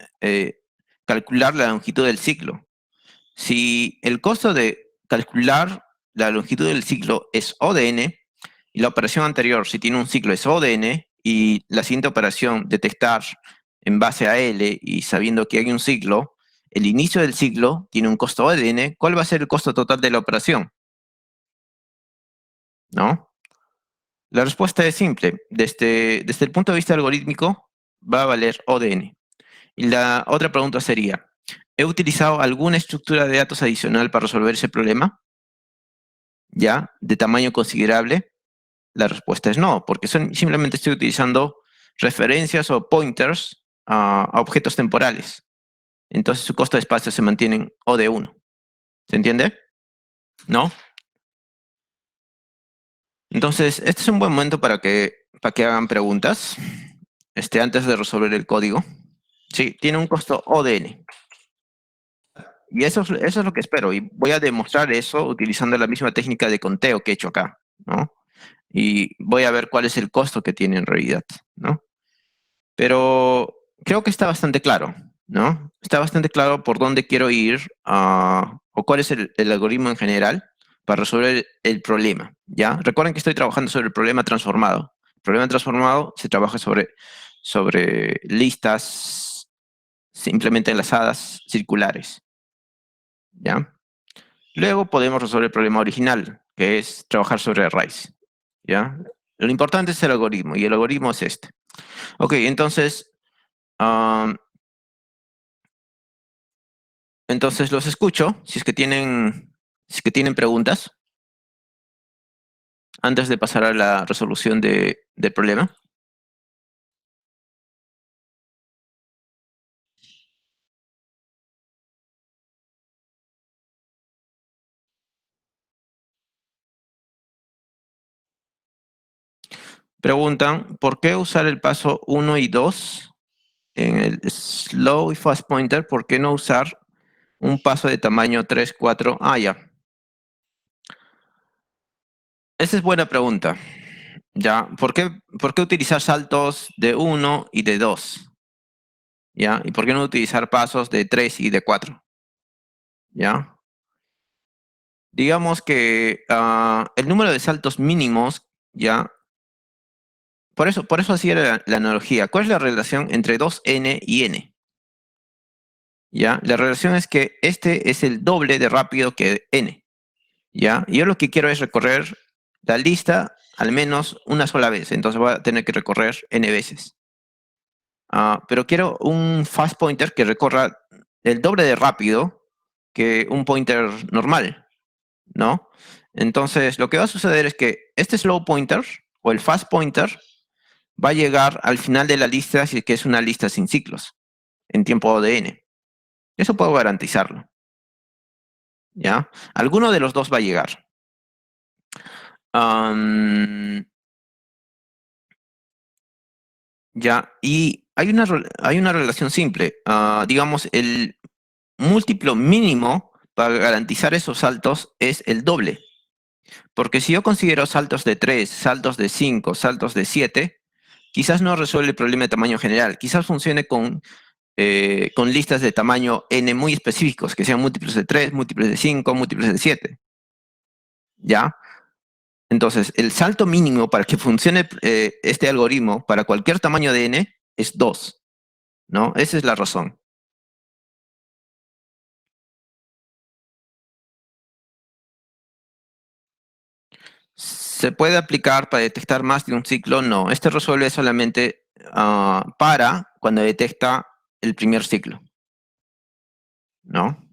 calcular la longitud del ciclo? Si el costo de calcular la longitud del ciclo es O de n, y la operación anterior, si tiene un ciclo, es O de n, y la siguiente operación, detectar en base a L y sabiendo que hay un ciclo, el inicio del ciclo tiene un costo O de n, ¿cuál va a ser el costo total de la operación? ¿No? La respuesta es simple. Desde el punto de vista algorítmico, va a valer O de n. Y la otra pregunta sería, ¿he utilizado alguna estructura de datos adicional para resolver ese problema? ¿Ya? ¿De tamaño considerable? La respuesta es no, porque simplemente estoy utilizando referencias o pointers a objetos temporales. Entonces su costo de espacio se mantiene en O de 1. ¿Se entiende? ¿No? Entonces, este es un buen momento para que hagan preguntas antes de resolver el código. Sí, tiene un costo O de n. Y eso es lo que espero. Y voy a demostrar eso utilizando la misma técnica de conteo que he hecho acá, ¿no? Y voy a ver cuál es el costo que tiene en realidad, ¿no? Pero creo que está bastante claro, ¿no? Está bastante claro por dónde quiero ir o cuál es el algoritmo en general para resolver el problema, ¿ya? Recuerden que estoy trabajando sobre el problema transformado. El problema transformado se trabaja sobre listas simplemente enlazadas circulares, ¿ya? Luego podemos resolver el problema original, que es trabajar sobre arrays, ¿ya? Lo importante es el algoritmo, y el algoritmo es este. Ok, entonces, entonces los escucho, si es que tienen preguntas, antes de pasar a la resolución del problema. Preguntan, ¿por qué usar el paso 1 y 2 en el slow y fast pointer? ¿Por qué no usar un paso de tamaño 3, 4? Ah, ya. Esa es buena pregunta. ¿Ya? ¿Por qué utilizar saltos de 1 y de 2? ¿Ya? ¿Y por qué no utilizar pasos de 3 y de 4? ¿Ya? Digamos que el número de saltos mínimos, ¿ya? Por eso hacía la analogía. ¿Cuál es la relación entre 2n y n? ¿Ya? La relación es que este es el doble de rápido que n. ¿Ya? Y yo lo que quiero es recorrer la lista al menos una sola vez. Entonces voy a tener que recorrer n veces. Pero quiero un fast pointer que recorra el doble de rápido que un pointer normal, ¿no? Entonces lo que va a suceder es que este slow pointer o el fast pointer va a llegar al final de la lista si es que es una lista sin ciclos, en tiempo de n. Eso puedo garantizarlo, ¿ya? Alguno de los dos va a llegar. Ya, y hay una relación simple. Digamos, el múltiplo mínimo para garantizar esos saltos es el doble. Porque si yo considero saltos de 3, saltos de 5, saltos de 7, quizás no resuelve el problema de tamaño general. Quizás funcione con listas de tamaño n muy específicos, que sean múltiplos de 3, múltiplos de 5, múltiplos de 7. ¿Ya? Entonces, el salto mínimo para que funcione este algoritmo para cualquier tamaño de n es 2, ¿no? Esa es la razón. ¿Se puede aplicar para detectar más de un ciclo? No. Este resuelve solamente para cuando detecta el primer ciclo, ¿no?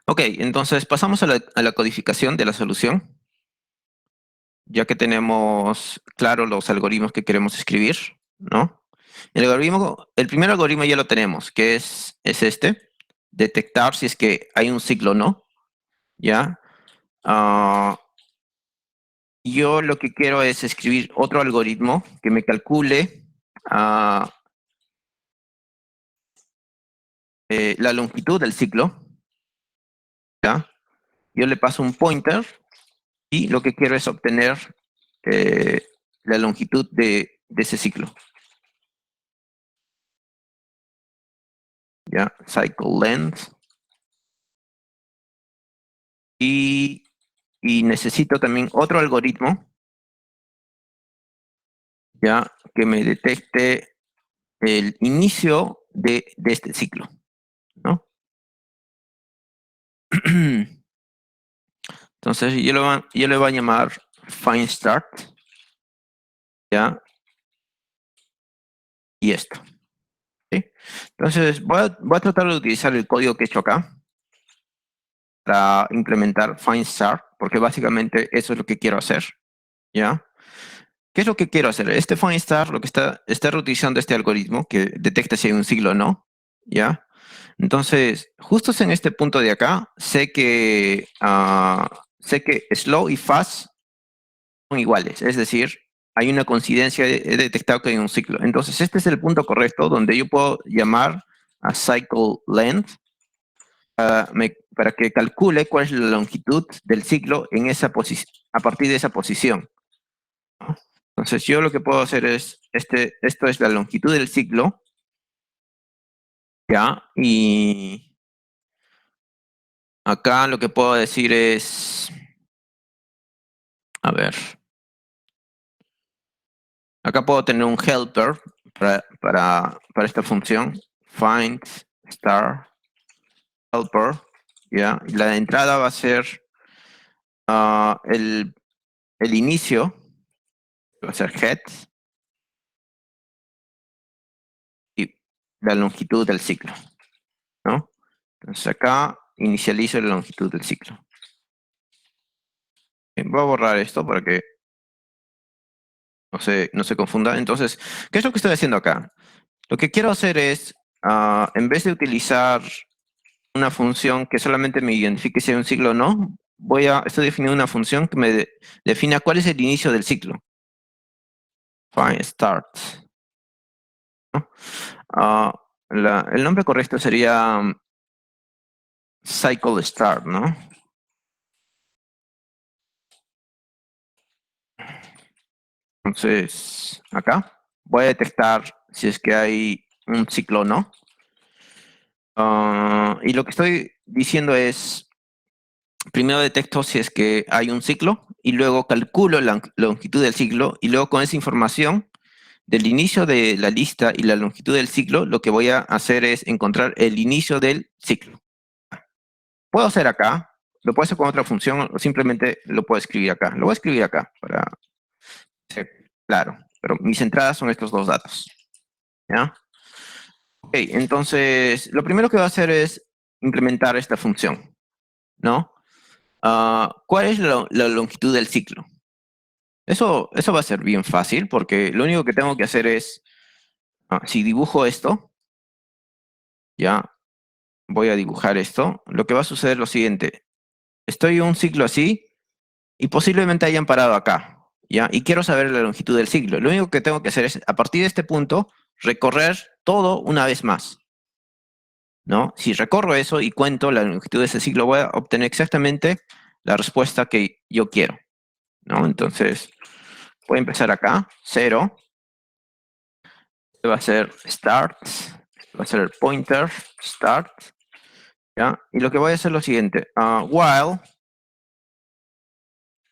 Ok, entonces pasamos a la codificación de la solución. ya que tenemos claro los algoritmos que queremos escribir, ¿no? El primer algoritmo ya lo tenemos, que es este, detectar si es que hay un ciclo o no, ¿ya? Yo lo que quiero es escribir otro algoritmo que me calcule la longitud del ciclo, ¿ya? Yo le paso un pointer y lo que quiero es obtener la longitud de ese ciclo, ¿ya? Cycle length. Y necesito también otro algoritmo, ¿ya? Que me detecte el inicio de este ciclo, ¿no? Entonces yo le voy a llamar find start, ¿ya? Y esto, ¿sí? Entonces voy a tratar de utilizar el código que he hecho acá para implementar find start, porque básicamente eso es lo que quiero hacer, ¿ya? ¿Qué es lo que quiero hacer? Este find start lo que está reutilizando este algoritmo que detecta si hay un ciclo o no, ¿ya? Entonces, justo en este punto de acá, sé que slow y fast son iguales, es decir, hay una coincidencia, he detectado que hay un ciclo. Entonces, este es el punto correcto donde yo puedo llamar a cycle length para que calcule cuál es la longitud del ciclo en a partir de esa posición, ¿no? Entonces, yo lo que puedo hacer es, esto es la longitud del ciclo, ¿ya? Y acá lo que puedo decir es, a ver, acá puedo tener un helper para esta función, find star helper, ¿ya? Y la entrada va a ser el inicio, va a ser head, y la longitud del ciclo, ¿no? Entonces acá inicializo la longitud del ciclo. Bien, voy a borrar esto para que no se confunda. Entonces, ¿qué es lo que estoy haciendo acá? Lo que quiero hacer es, en vez de utilizar una función que solamente me identifique si hay un ciclo o no, estoy definiendo una función que me defina cuál es el inicio del ciclo. Find start, ¿no? El nombre correcto sería cycle start, ¿no? Entonces, acá voy a detectar si es que hay un ciclo o no. Y lo que estoy diciendo es, primero detecto si es que hay un ciclo y luego calculo la longitud del ciclo y luego con esa información del inicio de la lista y la longitud del ciclo, lo que voy a hacer es encontrar el inicio del ciclo. Puedo hacer acá, lo puedo hacer con otra función o simplemente lo puedo escribir acá. Lo voy a escribir acá para ser claro, pero mis entradas son estos dos datos, ¿ya? Ok, entonces lo primero que voy a hacer es implementar esta función, ¿no? ¿Cuál es la longitud del ciclo? Eso va a ser bien fácil porque lo único que tengo que hacer es, si dibujo esto, ya voy a dibujar esto, lo que va a suceder es lo siguiente. Estoy en un ciclo así y posiblemente hayan parado acá, ¿ya? Y quiero saber la longitud del ciclo. Lo único que tengo que hacer es, a partir de este punto, recorrer todo una vez más, ¿no? Si recorro eso y cuento la longitud de ese ciclo, voy a obtener exactamente la respuesta que yo quiero, ¿no? Entonces, voy a empezar acá, 0. Este va a ser start, este va a ser el pointer, start, ¿ya? Y lo que voy a hacer es lo siguiente, while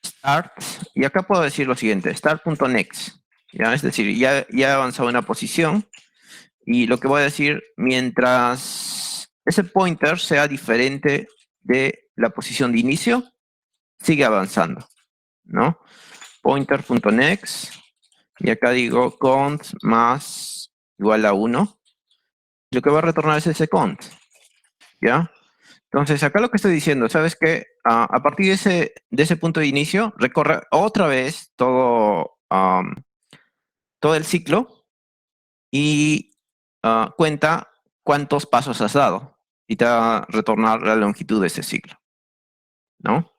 start, y acá puedo decir lo siguiente, start.next, ¿ya? Es decir, ya he avanzado una posición, y lo que voy a decir, mientras ese pointer sea diferente de la posición de inicio, sigue avanzando, ¿no? Pointer.next, y acá digo cont más igual a 1, lo que va a retornar es ese cont, ¿ya? Entonces, acá lo que estoy diciendo, ¿sabes qué? A partir de ese punto de inicio, recorre otra vez todo el ciclo y cuenta cuántos pasos has dado y te va a retornar la longitud de ese ciclo, ¿no?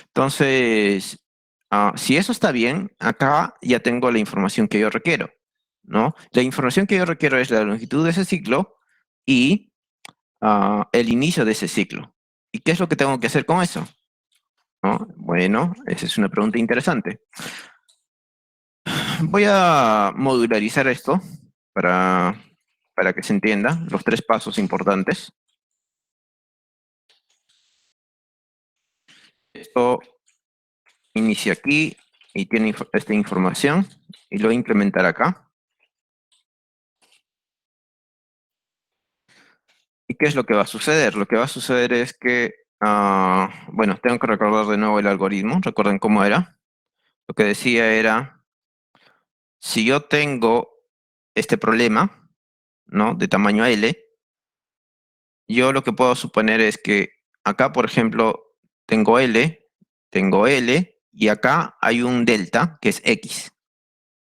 Entonces, si eso está bien, acá ya tengo la información que yo requiero, ¿no? La información que yo requiero es la longitud de ese ciclo y el inicio de ese ciclo. ¿Y qué es lo que tengo que hacer con eso? ¿No? Bueno, esa es una pregunta interesante. Voy a modularizar esto para, para que se entienda los 3 pasos importantes. Esto inicia aquí y tiene esta información y lo voy a implementar acá. ¿Y qué es lo que va a suceder? Lo que va a suceder es que, bueno, tengo que recordar de nuevo el algoritmo. ¿Recuerden cómo era? Lo que decía era, si yo tengo este problema, ¿no? De tamaño L, yo lo que puedo suponer es que acá, por ejemplo, tengo L, y acá hay un delta, que es X,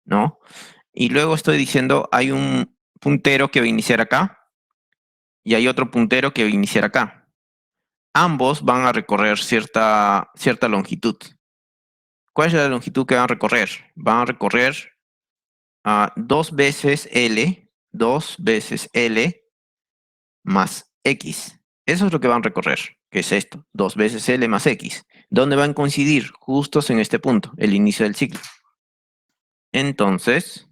¿no? Y luego estoy diciendo, hay un puntero que va a iniciar acá, y hay otro puntero que va a iniciar acá. Ambos van a recorrer cierta longitud. ¿Cuál es la longitud que van a recorrer? Van a recorrer 2 veces L más X. Eso es lo que van a recorrer. ¿Qué es esto? 2 veces L más X. ¿Dónde van a coincidir? Justos en este punto, el inicio del ciclo. Entonces,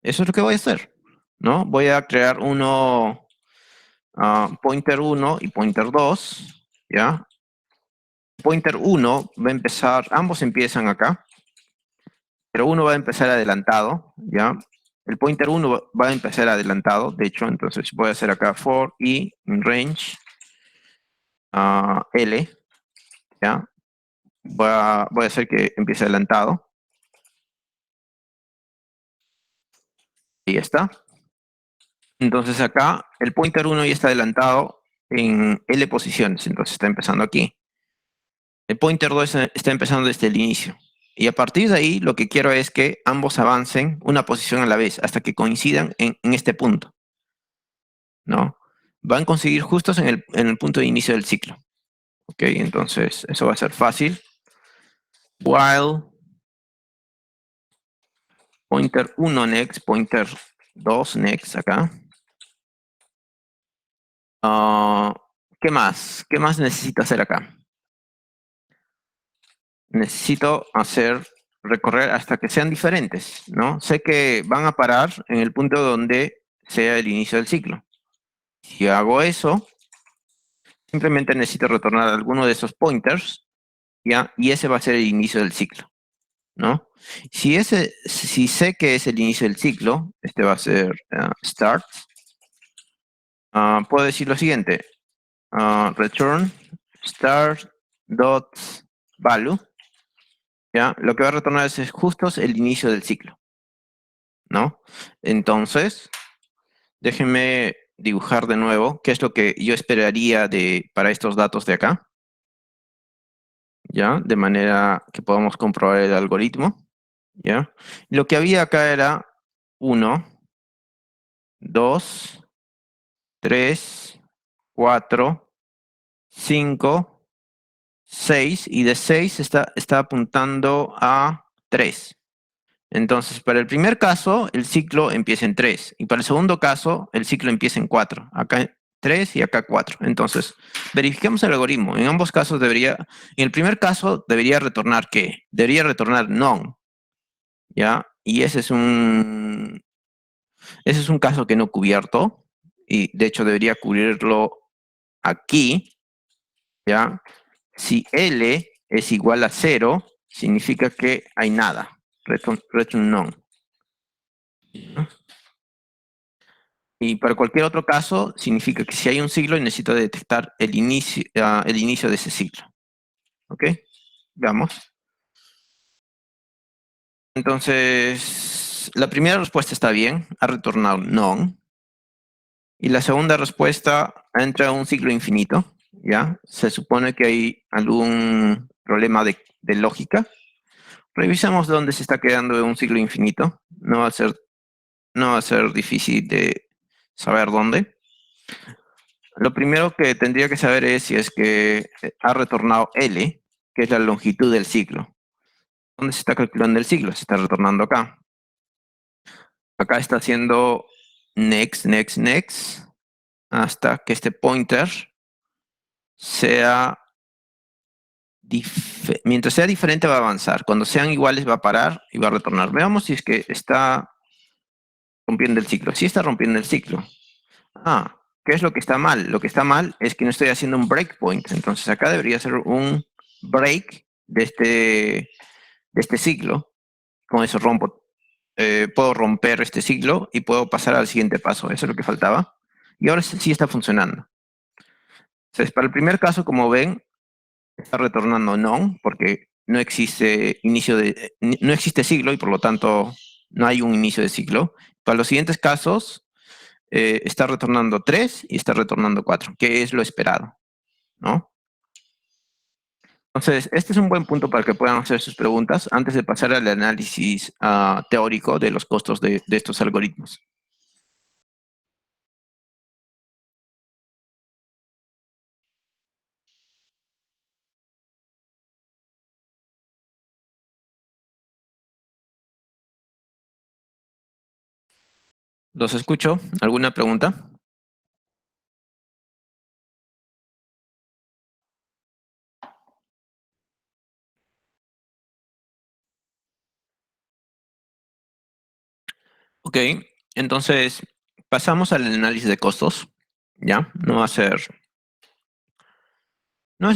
eso es lo que voy a hacer, ¿no? Voy a crear pointer 1 y pointer 2, ¿ya? Pointer 1 va a empezar, ambos empiezan acá, pero uno va a empezar adelantado, ¿ya? El pointer 1 va a empezar adelantado, de hecho, entonces voy a hacer acá for i in range L, ¿ya? Voy a hacer que empiece adelantado. Y ya está. Entonces acá el pointer 1 ya está adelantado en L posiciones, entonces está empezando aquí. El pointer 2 está empezando desde el inicio. Y a partir de ahí lo que quiero es que ambos avancen una posición a la vez hasta que coincidan en este punto, ¿no? Van a conseguir justos en el punto de inicio del ciclo. Ok, entonces eso va a ser fácil. While pointer 1 next, pointer 2 next acá. ¿Qué más? ¿Qué más necesito hacer acá? Necesito recorrer hasta que sean diferentes, ¿no? Sé que van a parar en el punto donde sea el inicio del ciclo. Si hago eso, simplemente necesito retornar alguno de esos pointers, ¿ya? Y ese va a ser el inicio del ciclo, ¿no? Si sé que es el inicio del ciclo, este va a ser start, puedo decir lo siguiente, return start dot value, ¿ya? Lo que va a retornar es justo el inicio del ciclo, ¿no? Entonces, déjenme dibujar de nuevo qué es lo que yo esperaría para estos datos de acá, ¿ya? De manera que podamos comprobar el algoritmo, ¿ya? Lo que había acá era 1, 2, 3, 4, 5, 6, y de 6 está apuntando a 3. Entonces, para el primer caso, el ciclo empieza en 3. Y para el segundo caso, el ciclo empieza en 4. Acá 3 y acá 4. Entonces, verifiquemos el algoritmo. En ambos casos en el primer caso, debería retornar ¿qué? Debería retornar none, ¿ya? Y ese es un caso que no cubierto. Y de hecho debería cubrirlo aquí, ¿ya? Si L es igual a 0, significa que hay nada. Return none. Y para cualquier otro caso, significa que si hay un ciclo, necesito detectar el inicio de ese ciclo. ¿Ok? Veamos. Entonces, la primera respuesta está bien, ha retornado none. Y la segunda respuesta entra a un ciclo infinito. ¿ya? Se supone que hay algún problema de lógica. Revisamos dónde se está quedando un ciclo infinito. No va a ser difícil de saber dónde. Lo primero que tendría que saber es si es que ha retornado L, que es la longitud del ciclo. ¿Dónde se está calculando el ciclo? Se está retornando acá. Acá está haciendo next, next, next, hasta que este pointer sea mientras sea diferente va a avanzar. Cuando sean iguales va a parar y va a retornar. Veamos si es que está rompiendo el ciclo. Sí está rompiendo el ciclo. ¿Qué es lo que está mal? Lo que está mal es que no estoy haciendo un breakpoint. Entonces acá debería ser un break de este ciclo. Con eso puedo romper este ciclo y puedo pasar al siguiente paso. Eso es lo que faltaba. Y ahora sí está funcionando. Entonces, para el primer caso, como ven, está retornando no, porque no existe no existe ciclo y por lo tanto no hay un inicio de ciclo. Para los siguientes casos, está retornando 3 y está retornando 4, que es lo esperado, ¿no? Entonces, este es un buen punto para que puedan hacer sus preguntas antes de pasar al análisis teórico de los costos de estos algoritmos. ¿Los escucho? ¿Alguna pregunta? Ok, entonces pasamos al análisis de costos, ¿ya? No va a ser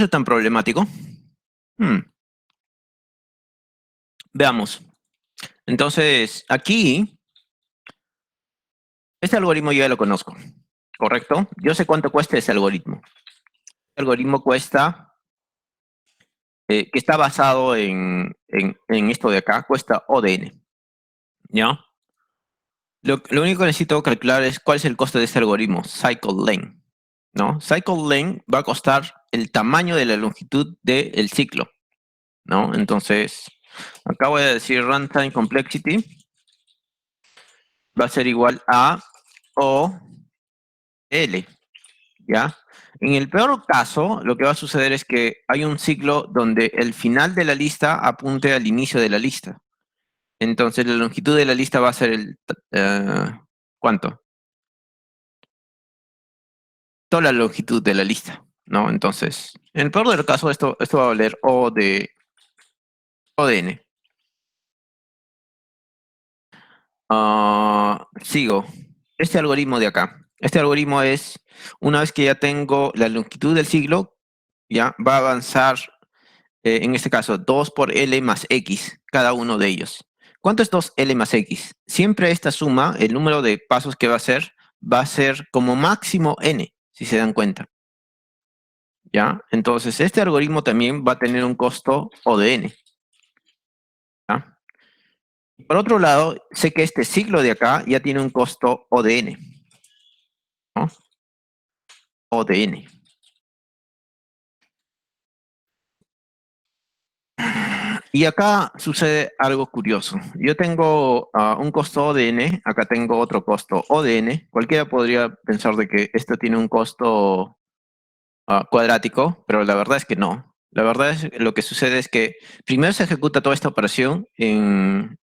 tan problemático. Veamos. Entonces, aquí, este algoritmo yo ya lo conozco, ¿correcto? Yo sé cuánto cuesta ese algoritmo. El algoritmo cuesta, que está basado en esto de acá, cuesta ODN, ¿ya? Lo único que necesito calcular es cuál es el coste de este algoritmo, cycle length, ¿no? Cycle length va a costar el tamaño de la longitud del ciclo, ¿no? Entonces, acá voy a decir runtime complexity va a ser igual a O L, ¿ya? En el peor caso, lo que va a suceder es que hay un ciclo donde el final de la lista apunte al inicio de la lista. Entonces la longitud de la lista va a ser ¿cuánto? Toda la longitud de la lista, ¿no? Entonces, en el peor de los casos, esto va a valer O de N. Sigo. Este algoritmo de acá. Este algoritmo es, una vez que ya tengo la longitud del ciclo, ya va a avanzar, en este caso, 2 por L más X, cada uno de ellos. ¿Cuánto es 2L más X? Siempre esta suma, el número de pasos que va a ser como máximo N, si se dan cuenta. ¿Ya? Entonces, este algoritmo también va a tener un costo O de N. ¿Ya? Por otro lado, sé que este ciclo de acá ya tiene un costo O de N, ¿no? O de N. Y acá sucede algo curioso. Yo tengo un costo ODN, acá tengo otro costo ODN. Cualquiera podría pensar de que esto tiene un costo cuadrático, pero la verdad es que no. La verdad es que lo que sucede es que primero se ejecuta toda esta operación en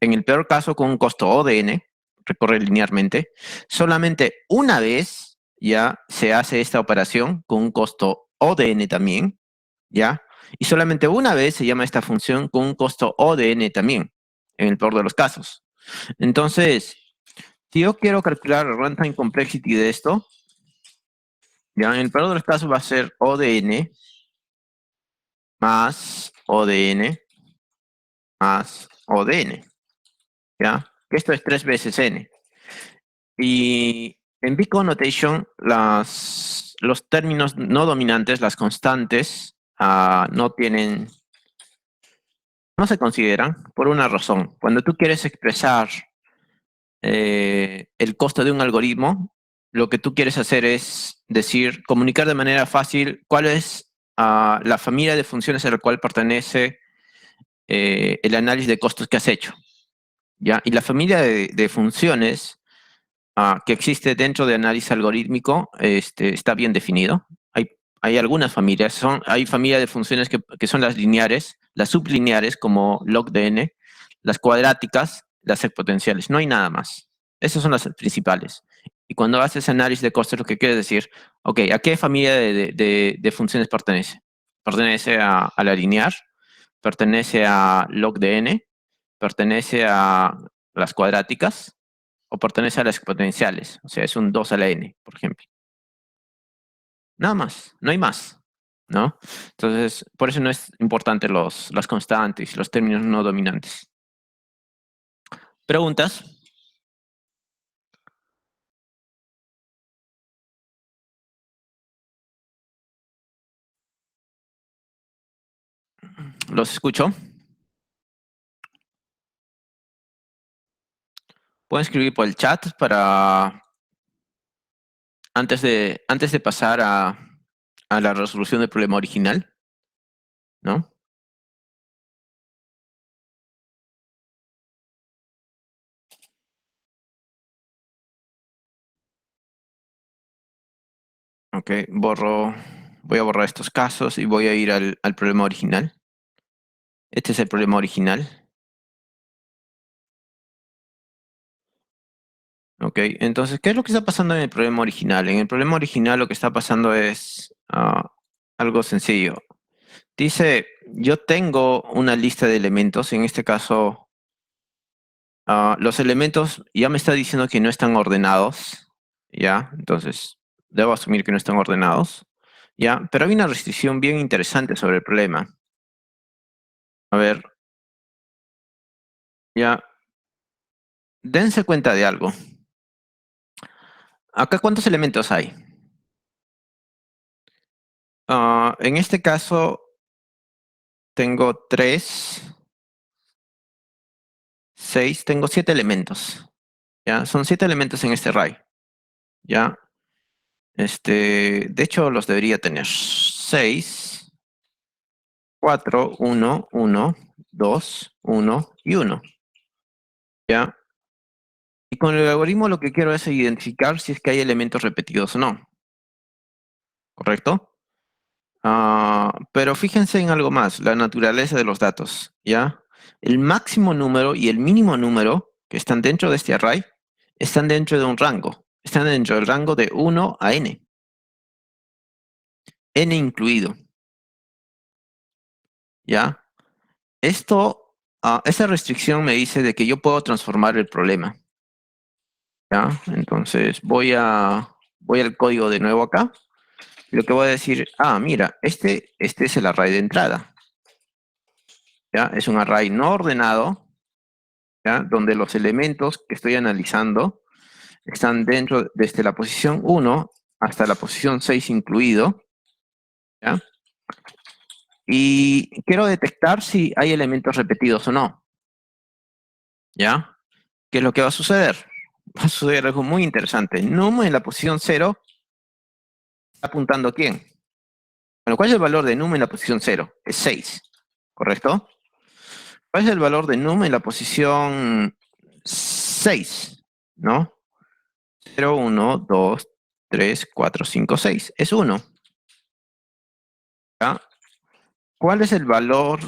el peor caso con un costo ODN, recorre linealmente. Solamente una vez ya se hace esta operación con un costo ODN también, ¿ya? Y solamente una vez se llama esta función con un costo ODN también, en el peor de los casos. Entonces, si yo quiero calcular el runtime complexity de esto, ya en el peor de los casos va a ser ODN más ODN más ODN, ¿ya? Que esto es 3 veces N. Y en Big O Notation, los términos no dominantes, las constantes, no se consideran por una razón. Cuando tú quieres expresar el costo de un algoritmo, lo que tú quieres hacer es decir, comunicar de manera fácil cuál es la familia de funciones a la cual pertenece el análisis de costos que has hecho, ¿ya? Y la familia de funciones que existe dentro de análisis algorítmico está bien definido. Hay algunas familias, hay familias de funciones que son las lineares, las sublineares como log_n, las cuadráticas, las exponenciales. No hay nada más. Esas son las principales. Y cuando haces análisis de costos, lo que quiere decir, ok, ¿a qué familia de funciones pertenece? Pertenece a la lineal, pertenece a log_n, pertenece a las cuadráticas, o pertenece a las exponenciales. O sea, es un 2 a la n, por ejemplo. Nada más, no hay más, ¿no? Entonces, por eso no es importante las constantes y los términos no dominantes. ¿Preguntas? ¿Los escucho? Pueden escribir por el chat para antes de pasar a la resolución del problema original, ¿no? Ok, voy a borrar estos casos y voy a ir al problema original. Este es el problema original. Ok, entonces, ¿qué es lo que está pasando en el problema original? En el problema original lo que está pasando es algo sencillo. Dice, yo tengo una lista de elementos, en este caso, los elementos ya me está diciendo que no están ordenados, ¿ya? Entonces, debo asumir que no están ordenados, ¿ya? Pero hay una restricción bien interesante sobre el problema. A ver, ya, dense cuenta de algo. Acá, ¿cuántos elementos hay? En este caso, tengo 3, 6, tengo 7 elementos, ¿ya? Son 7 elementos en este array, ¿ya? De hecho, los debería tener 6, 4, 1, 1, 2, 1 y 1, ¿ya? Y con el algoritmo lo que quiero es identificar si es que hay elementos repetidos o no, ¿correcto? Pero fíjense en algo más, la naturaleza de los datos, ¿ya? El máximo número y el mínimo número que están dentro de este array están dentro de un rango. Están dentro del rango de 1 a n. N incluido, ¿ya? Esa restricción me dice de que yo puedo transformar el problema, ¿ya? Entonces voy al código de nuevo acá. Lo que voy a decir, mira, este es el array de entrada, ¿ya? Es un array no ordenado, ¿ya? Donde los elementos que estoy analizando están dentro desde la posición 1 hasta la posición 6 incluido, ¿ya? Y quiero detectar si hay elementos repetidos o no, ¿ya? ¿Qué es lo que va a suceder? Va a suceder algo muy interesante. Num en la posición 0 está apuntando a quién. Bueno, ¿cuál es el valor de num en la posición 0? Es 6, ¿correcto? ¿Cuál es el valor de num en la posición 6? ¿No? 0, 1, 2, 3, 4, 5, 6. Es 1. ¿Ya? ¿Cuál es el valor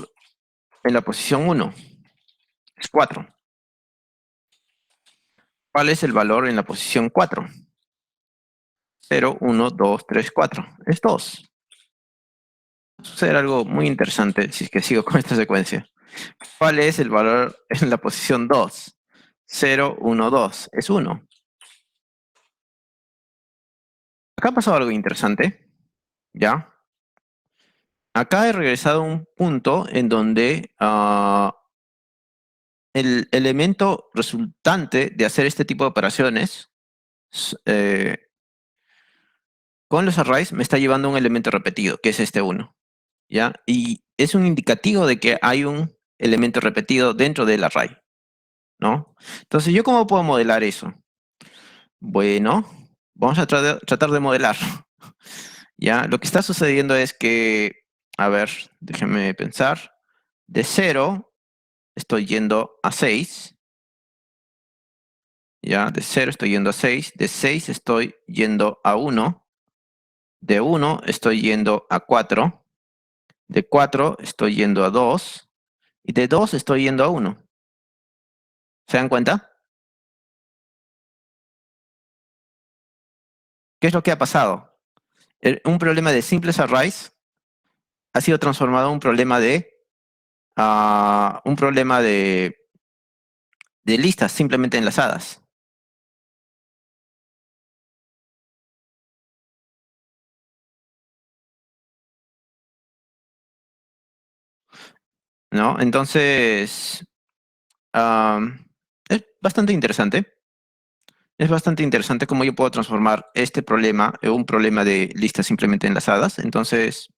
en la posición 1? Es 4. ¿Cuál es el valor en la posición 4? 0, 1, 2, 3, 4. Es 2. Va a suceder algo muy interesante si es que sigo con esta secuencia. ¿Cuál es el valor en la posición 2? 0, 1, 2. Es 1. Acá ha pasado algo interesante, ¿ya? Acá he regresado a un punto en donde el elemento resultante de hacer este tipo de operaciones con los arrays me está llevando a un elemento repetido, que es este 1, ¿ya? Y es un indicativo de que hay un elemento repetido dentro del array, ¿no? Entonces, ¿yo cómo puedo modelar eso? Bueno, Vamos a tratar de modelar. Ya, lo que está sucediendo es que, a ver, déjenme pensar. De 0 estoy yendo a 6. Ya, de 0 estoy yendo a 6. De 6 estoy yendo a 1. De 1 estoy yendo a 4. De 4 estoy yendo a 2. Y de 2 estoy yendo a 1. ¿Se dan cuenta? ¿Qué es lo que ha pasado? Un problema de simples arrays ha sido transformado en un problema de listas simplemente enlazadas, ¿no? Entonces, es bastante interesante. Es bastante interesante cómo yo puedo transformar este problema en un problema de listas simplemente enlazadas. Entonces,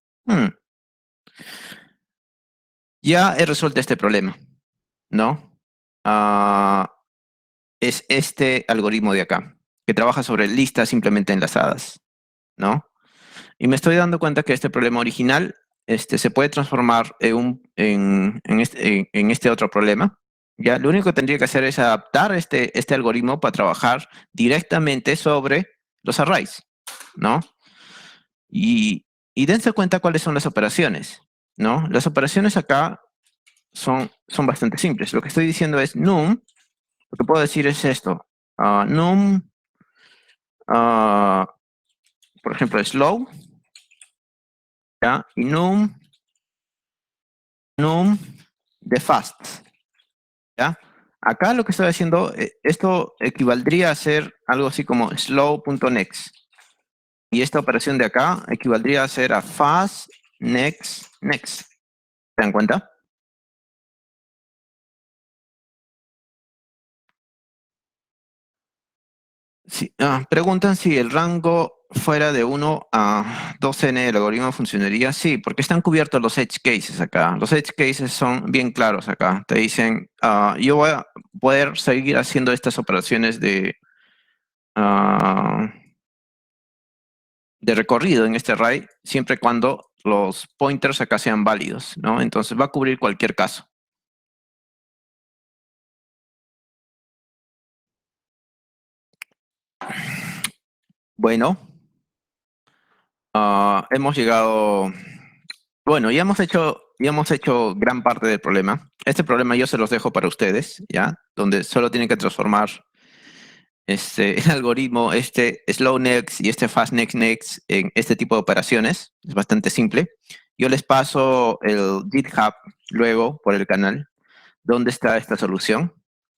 ya he resuelto este problema, ¿no? Ah, es este algoritmo de acá, que trabaja sobre listas simplemente enlazadas, ¿no? Y me estoy dando cuenta que este problema original se puede transformar en este otro problema. Ya, lo único que tendría que hacer es adaptar este algoritmo para trabajar directamente sobre los arrays, ¿no? Y, y dense cuenta cuáles son las operaciones, ¿no? Las operaciones acá son bastante simples. Lo que estoy diciendo es num, lo que puedo decir es esto. Num, ah, por ejemplo, slow, ¿ya? Y num de fast, ¿ya? Acá lo que estoy haciendo, esto equivaldría a ser algo así como slow.next. Y esta operación de acá equivaldría a ser a fast next. ¿Se dan cuenta? Sí, preguntan si el rango fuera de 1 a 2n del algoritmo funcionaría. Sí, porque están cubiertos los edge cases acá. Los edge cases son bien claros acá. Te dicen, yo voy a poder seguir haciendo estas operaciones ah, de recorrido en este array siempre y cuando los pointers acá sean válidos, ¿no? Entonces va a cubrir cualquier caso. Bueno, hemos llegado. Bueno, ya hemos hecho gran parte del problema. Este problema yo se los dejo para ustedes, ¿ya? Donde solo tienen que transformar el algoritmo, este slow next y este fast next en este tipo de operaciones. Es bastante simple. Yo les paso el GitHub luego por el canal, donde está esta solución,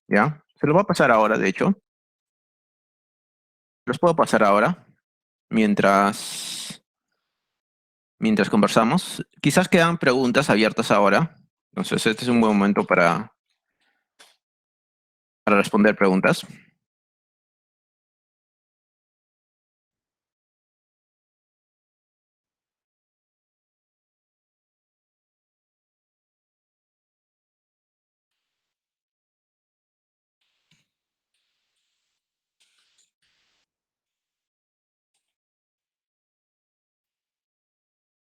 ¿ya? Se lo voy a pasar ahora, de hecho. Los puedo pasar ahora, mientras conversamos. Quizás quedan preguntas abiertas ahora. Entonces, este es un buen momento para responder preguntas.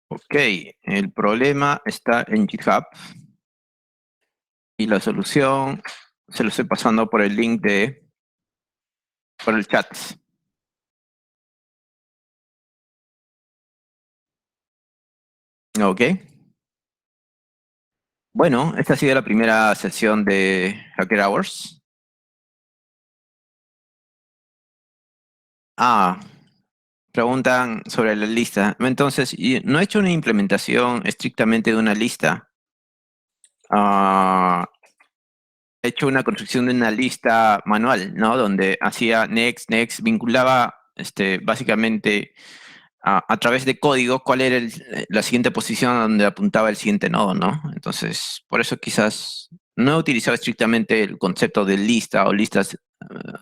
Ok, el problema está en GitHub y la solución se lo estoy pasando por el link por el chat. Ok. Bueno, esta ha sido la primera sesión de Hacker Hours. Ah, preguntan sobre la lista. Entonces, no he hecho una implementación estrictamente de una lista. Ah, he hecho una construcción de una lista manual, ¿no? Donde hacía next, vinculaba básicamente a través de código cuál era la siguiente posición a donde apuntaba el siguiente nodo, ¿no? Entonces, por eso quizás no he utilizado estrictamente el concepto de lista o listas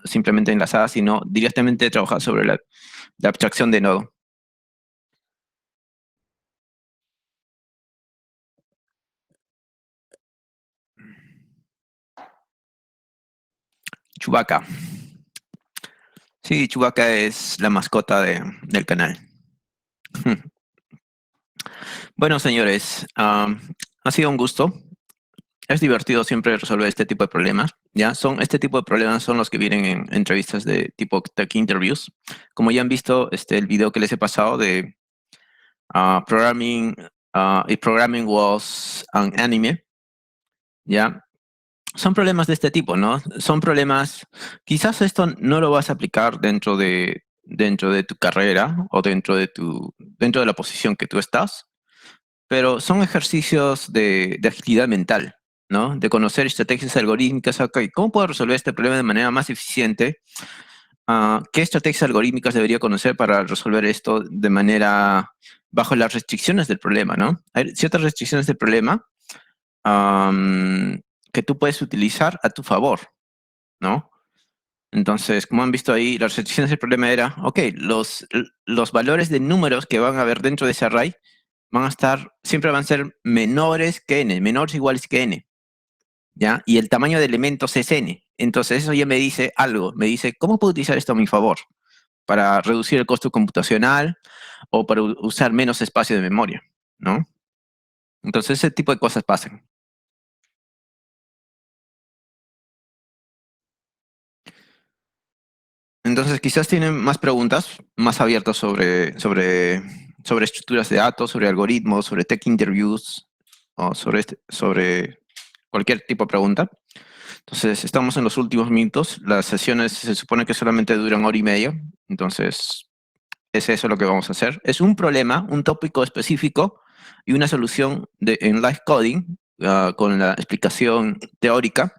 simplemente enlazadas, sino directamente he trabajado sobre la abstracción de nodo. Chewbacca. Sí, Chewbacca es la mascota del canal. Bueno, señores, ha sido un gusto. Es divertido siempre resolver este tipo de problemas, ¿ya? Este tipo de problemas son los que vienen en entrevistas de tipo tech interviews. Como ya han visto, el video que les he pasado de programming, if programming was an anime, ¿ya? Son problemas de este tipo, ¿no? Son problemas, quizás esto no lo vas a aplicar dentro de tu carrera o dentro de la posición que tú estás, pero son ejercicios de agilidad mental, ¿no? De conocer estrategias algorítmicas. Ok, ¿cómo puedo resolver este problema de manera más eficiente? ¿Qué estrategias algorítmicas debería conocer para resolver esto de manera bajo las restricciones del problema, ¿no? Hay ciertas restricciones del problema que tú puedes utilizar a tu favor, ¿no? Entonces, como han visto ahí, las restricciones del problema era, ok, los valores de números que van a haber dentro de ese array siempre van a ser menores que n, menores o iguales que n, ¿ya? Y el tamaño de elementos es n. Entonces eso ya me dice algo, me dice, ¿cómo puedo utilizar esto a mi favor? Para reducir el costo computacional o para usar menos espacio de memoria, ¿no? Entonces ese tipo de cosas pasan. Entonces quizás tienen más preguntas, más abiertas sobre estructuras de datos, sobre algoritmos, sobre tech interviews, o sobre cualquier tipo de pregunta. Entonces, estamos en los últimos minutos. Las sesiones se supone que solamente duran hora y media. Entonces, es eso lo que vamos a hacer. Es un problema, un tópico específico y una solución en live coding con la explicación teórica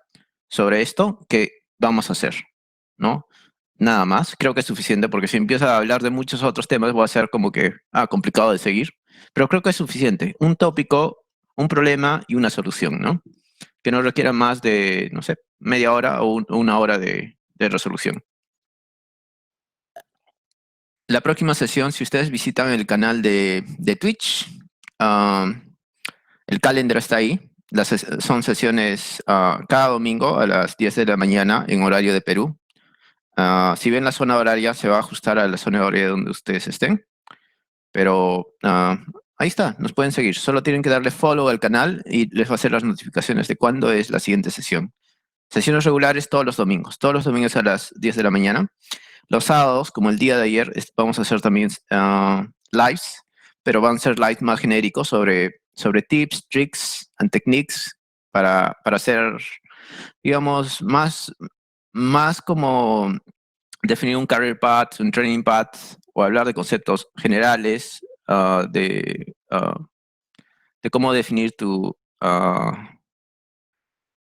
sobre esto que vamos a hacer, ¿no? Nada más. Creo que es suficiente porque si empiezo a hablar de muchos otros temas va a ser como que complicado de seguir. Pero creo que es suficiente. Un tópico, un problema y una solución, ¿no? Que no requiera más de, no sé, media hora o una hora de resolución. La próxima sesión, si ustedes visitan el canal de Twitch, el calendar está ahí. Son sesiones cada domingo a las 10 de la mañana en horario de Perú. Si ven la zona horaria, se va a ajustar a la zona horaria donde ustedes estén. Pero ahí está, nos pueden seguir. Solo tienen que darle follow al canal y les va a hacer las notificaciones de cuándo es la siguiente sesión. Sesiones regulares todos los domingos a las 10 de la mañana. Los sábados, como el día de ayer, vamos a hacer también lives, pero van a ser lives más genéricos sobre tips, tricks and techniques para hacer, digamos, más como definir un career path, un training path, o hablar de conceptos generales de cómo definir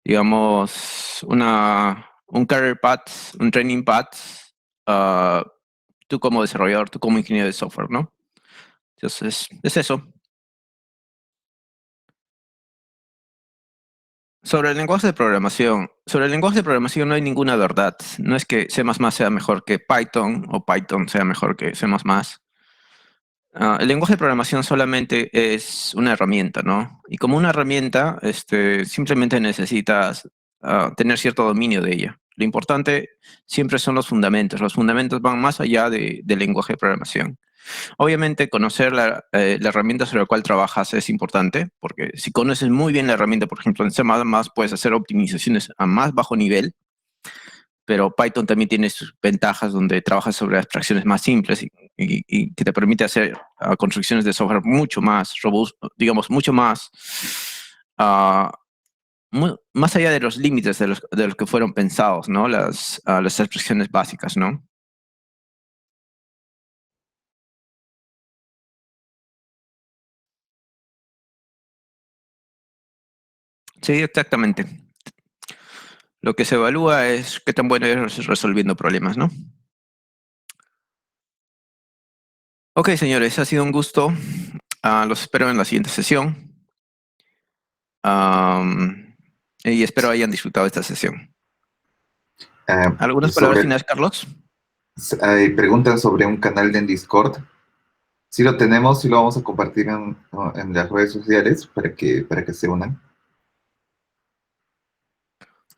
digamos, un career path, un training path, ah, tú como desarrollador, tú como ingeniero de software, ¿no? Entonces, es eso. Sobre el lenguaje de programación no hay ninguna verdad. No es que C++ sea mejor que Python o Python sea mejor que C++. El lenguaje de programación solamente es una herramienta, ¿no? Y como una herramienta, simplemente necesitas tener cierto dominio de ella. Lo importante siempre son los fundamentos. Los fundamentos van más allá del lenguaje de programación. Obviamente, conocer la herramienta sobre la cual trabajas es importante, porque si conoces muy bien la herramienta, por ejemplo, en C++ puedes hacer optimizaciones a más bajo nivel, pero Python también tiene sus ventajas donde trabajas sobre abstracciones más simples y que te permite hacer construcciones de software mucho más robustas, digamos, mucho más, ah, más allá de los límites de los que fueron pensados, ¿no? Las abstracciones básicas, ¿no? Sí, exactamente. Lo que se evalúa es qué tan bueno eres resolviendo problemas, ¿no? Ok, señores, ha sido un gusto. Los espero en la siguiente sesión. Y espero hayan disfrutado esta sesión. ¿Algunas palabras Sobre, finales, Carlos? hay preguntas sobre un canal en Discord. Sí lo tenemos, sí lo vamos a compartir en las redes sociales para que se unan.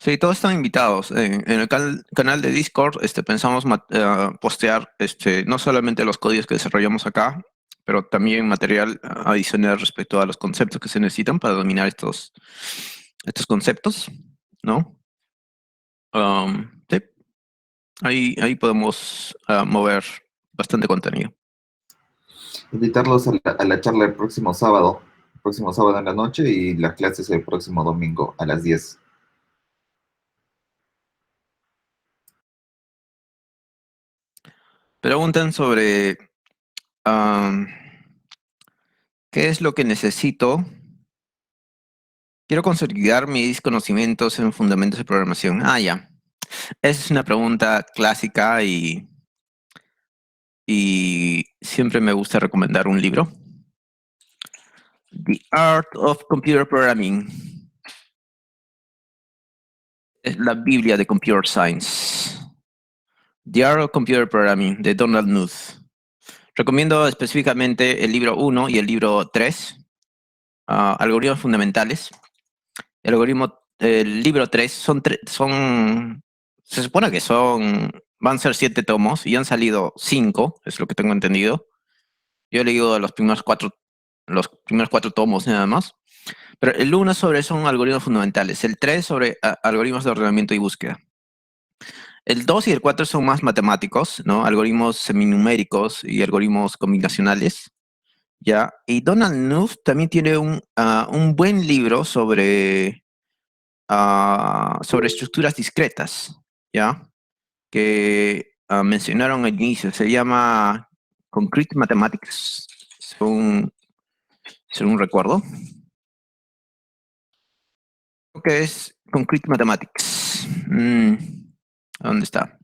Sí, todos están invitados. En el canal de Discord pensamos postear no solamente los códigos que desarrollamos acá, pero también material adicional respecto a los conceptos que se necesitan para dominar estos conceptos, ¿no? Sí, ahí podemos mover bastante contenido. Invitarlos a la charla el próximo sábado en la noche y las clases el próximo domingo a las 10. Preguntan sobre am, qué es lo que necesito. Quiero consolidar mis conocimientos en fundamentos de programación. Ah, ya. Esa es una pregunta clásica y siempre me gusta recomendar un libro. The Art of Computer Programming. Es la Biblia de Computer Science. The Art of Computer Programming, de Donald Knuth. Recomiendo específicamente el libro 1 y el libro 3, Algoritmos Fundamentales. El libro 3 se supone que van a ser 7 tomos y han salido 5, es lo que tengo entendido. Yo he leído los primeros 4 tomos nada más. Pero el 1 son algoritmos fundamentales, el 3 sobre algoritmos de ordenamiento y búsqueda. El 2 y el 4 son más matemáticos, ¿no? Algoritmos seminuméricos y algoritmos combinacionales, ¿ya? Y Donald Knuth también tiene un buen libro sobre estructuras discretas, ¿ya? Que mencionaron al inicio. Se llama Concrete Mathematics, según recuerdo. Creo que es Concrete Mathematics. ¿Dónde está?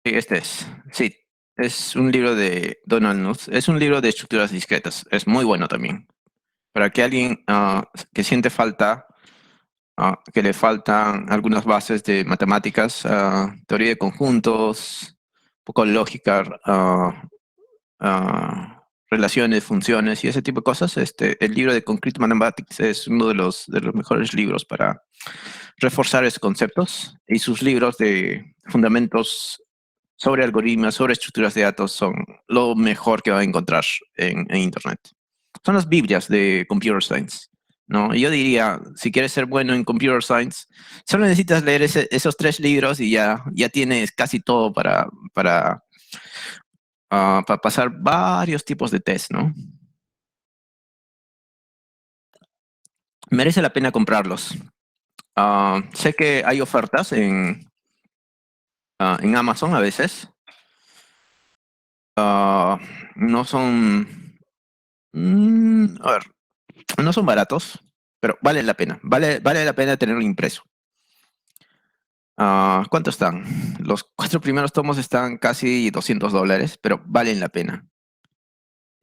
Sí, este es. Sí, es un libro de Donald Knuth. Es un libro de estructuras discretas. Es muy bueno también. Para que alguien que siente falta, que le faltan algunas bases de matemáticas, teoría de conjuntos, un poco lógica, relaciones, funciones y ese tipo de cosas, el libro de Concrete Mathematics es uno de los mejores libros para reforzar esos conceptos, y sus libros de fundamentos sobre algoritmos, sobre estructuras de datos son lo mejor que va a encontrar en Internet. Son las Biblias de Computer Science, ¿no? Y yo diría, si quieres ser bueno en Computer Science, solo necesitas leer esos 3 libros y ya tienes casi todo para pasar varios tipos de test, ¿no? Merece la pena comprarlos. Sé que hay ofertas en Amazon a veces. No son... a ver, no son baratos, pero vale la pena. Vale la pena tenerlo impreso. ¿Cuánto están? Los 4 primeros tomos están casi $200, pero valen la pena.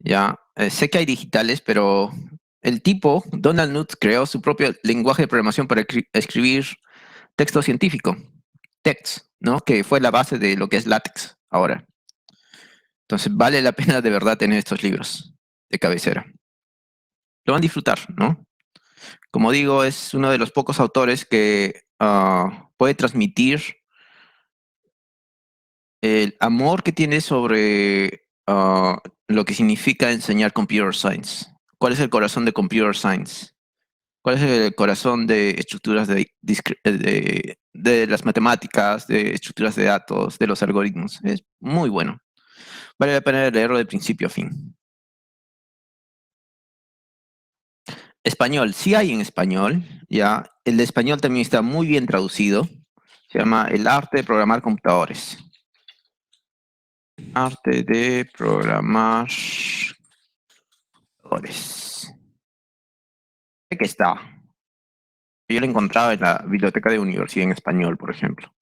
Ya, sé que hay digitales, pero el tipo, Donald Knuth, creó su propio lenguaje de programación para escribir texto científico, text, ¿no? Que fue la base de lo que es LaTeX ahora. Entonces vale la pena de verdad tener estos libros de cabecera. Lo van a disfrutar, ¿no? Como digo, es uno de los pocos autores que puede transmitir el amor que tiene sobre lo que significa enseñar Computer Science. ¿Cuál es el corazón de Computer Science? ¿Cuál es el corazón de estructuras de las matemáticas, de estructuras de datos, de los algoritmos? Es muy bueno. Vale la pena leerlo de principio a fin. Español, sí hay en español, ya. El de español también está muy bien traducido. Se llama El arte de programar computadores. Arte de programar computadores. Sé que está. Yo lo encontraba en la biblioteca de universidad en español, por ejemplo.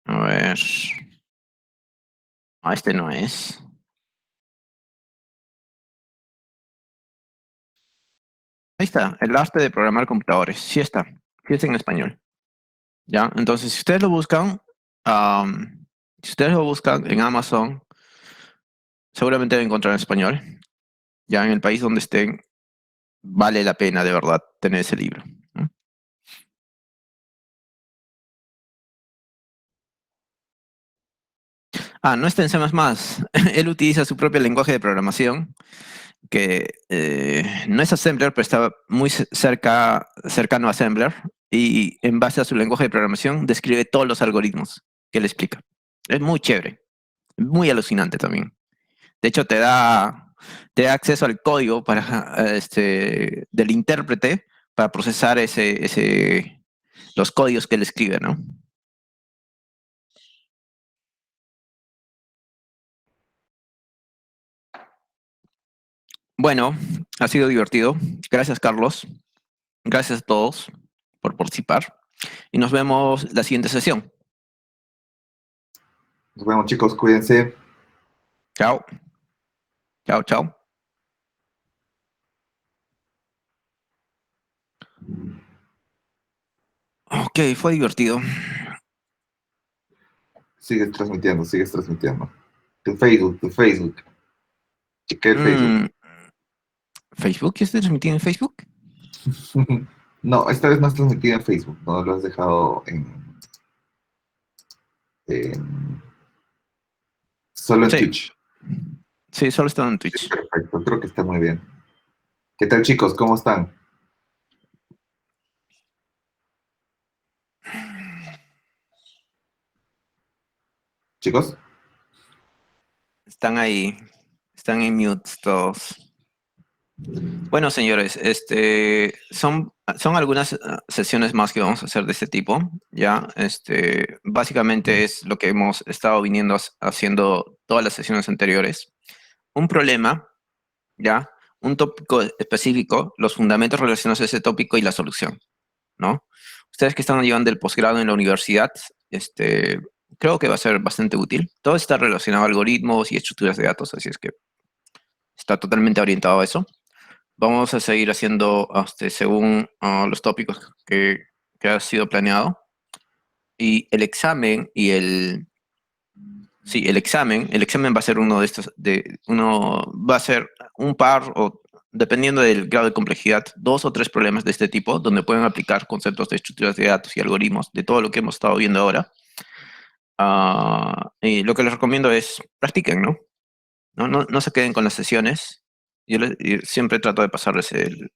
A ver. Este no es. Ahí está, el arte de programar computadores. Sí está. Sí está en español. ¿Ya? Entonces, si ustedes lo buscan en Amazon, seguramente deben encontrar en español. Ya en el país donde estén, vale la pena de verdad tener ese libro, ¿no? No está en C++. Él utiliza su propio lenguaje de programación, que no es Assembler, pero está muy cercano a Assembler, y en base a su lenguaje de programación describe todos los algoritmos que él explica. Es muy chévere, muy alucinante también. De hecho, te da acceso al código del intérprete para procesar los códigos que él escribe, ¿no? Bueno, ha sido divertido. Gracias, Carlos. Gracias a todos por participar. Y nos vemos la siguiente sesión. Nos vemos, chicos, cuídense. Chao. Chao, chao. Ok, fue divertido. Sigues transmitiendo, sigues transmitiendo. Tu Facebook, tu Facebook. Chequé el Facebook. ¿Facebook? ¿Ya estoy transmitiendo en Facebook? No, esta vez no has transmitido en Facebook, no lo has dejado solo en Sí, Twitch. sí, solo estaba en Sí, Twitch. perfecto, creo que está muy bien. ¿Qué tal, chicos? ¿Cómo están? ¿Chicos? Están ahí, están en mute todos. Bueno, señores, son algunas sesiones más que vamos a hacer de este tipo, ¿ya? Básicamente es lo que hemos estado viniendo haciendo todas las sesiones anteriores. Un problema, ¿ya? Un tópico específico, los fundamentos relacionados a ese tópico y la solución, ¿no? Ustedes que están llevando el posgrado en la universidad, creo que va a ser bastante útil. Todo está relacionado a algoritmos y estructuras de datos, así es que está totalmente orientado a eso. Vamos a seguir haciendo según los tópicos que ha sido planeado. Y el examen sí, el examen va a ser uno de estos, uno va a ser un par o dependiendo del grado de complejidad, 2 o 3 problemas de este tipo, donde pueden aplicar conceptos de estructuras de datos y algoritmos, de todo lo que hemos estado viendo ahora. Y lo que les recomiendo es practiquen, ¿no? No se queden con las sesiones. Yo siempre trato de pasarles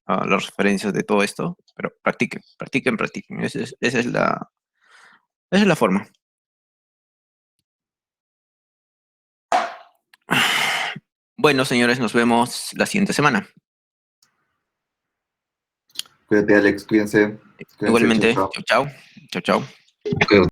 las referencias de todo esto, pero practiquen, practiquen, practiquen. Esa es la forma. Bueno, señores, nos vemos la siguiente semana. Cuídate, Alex, cuídense. Cuídense, chao, Igualmente, chao. chao, chao. Chao, chao. Cuídate.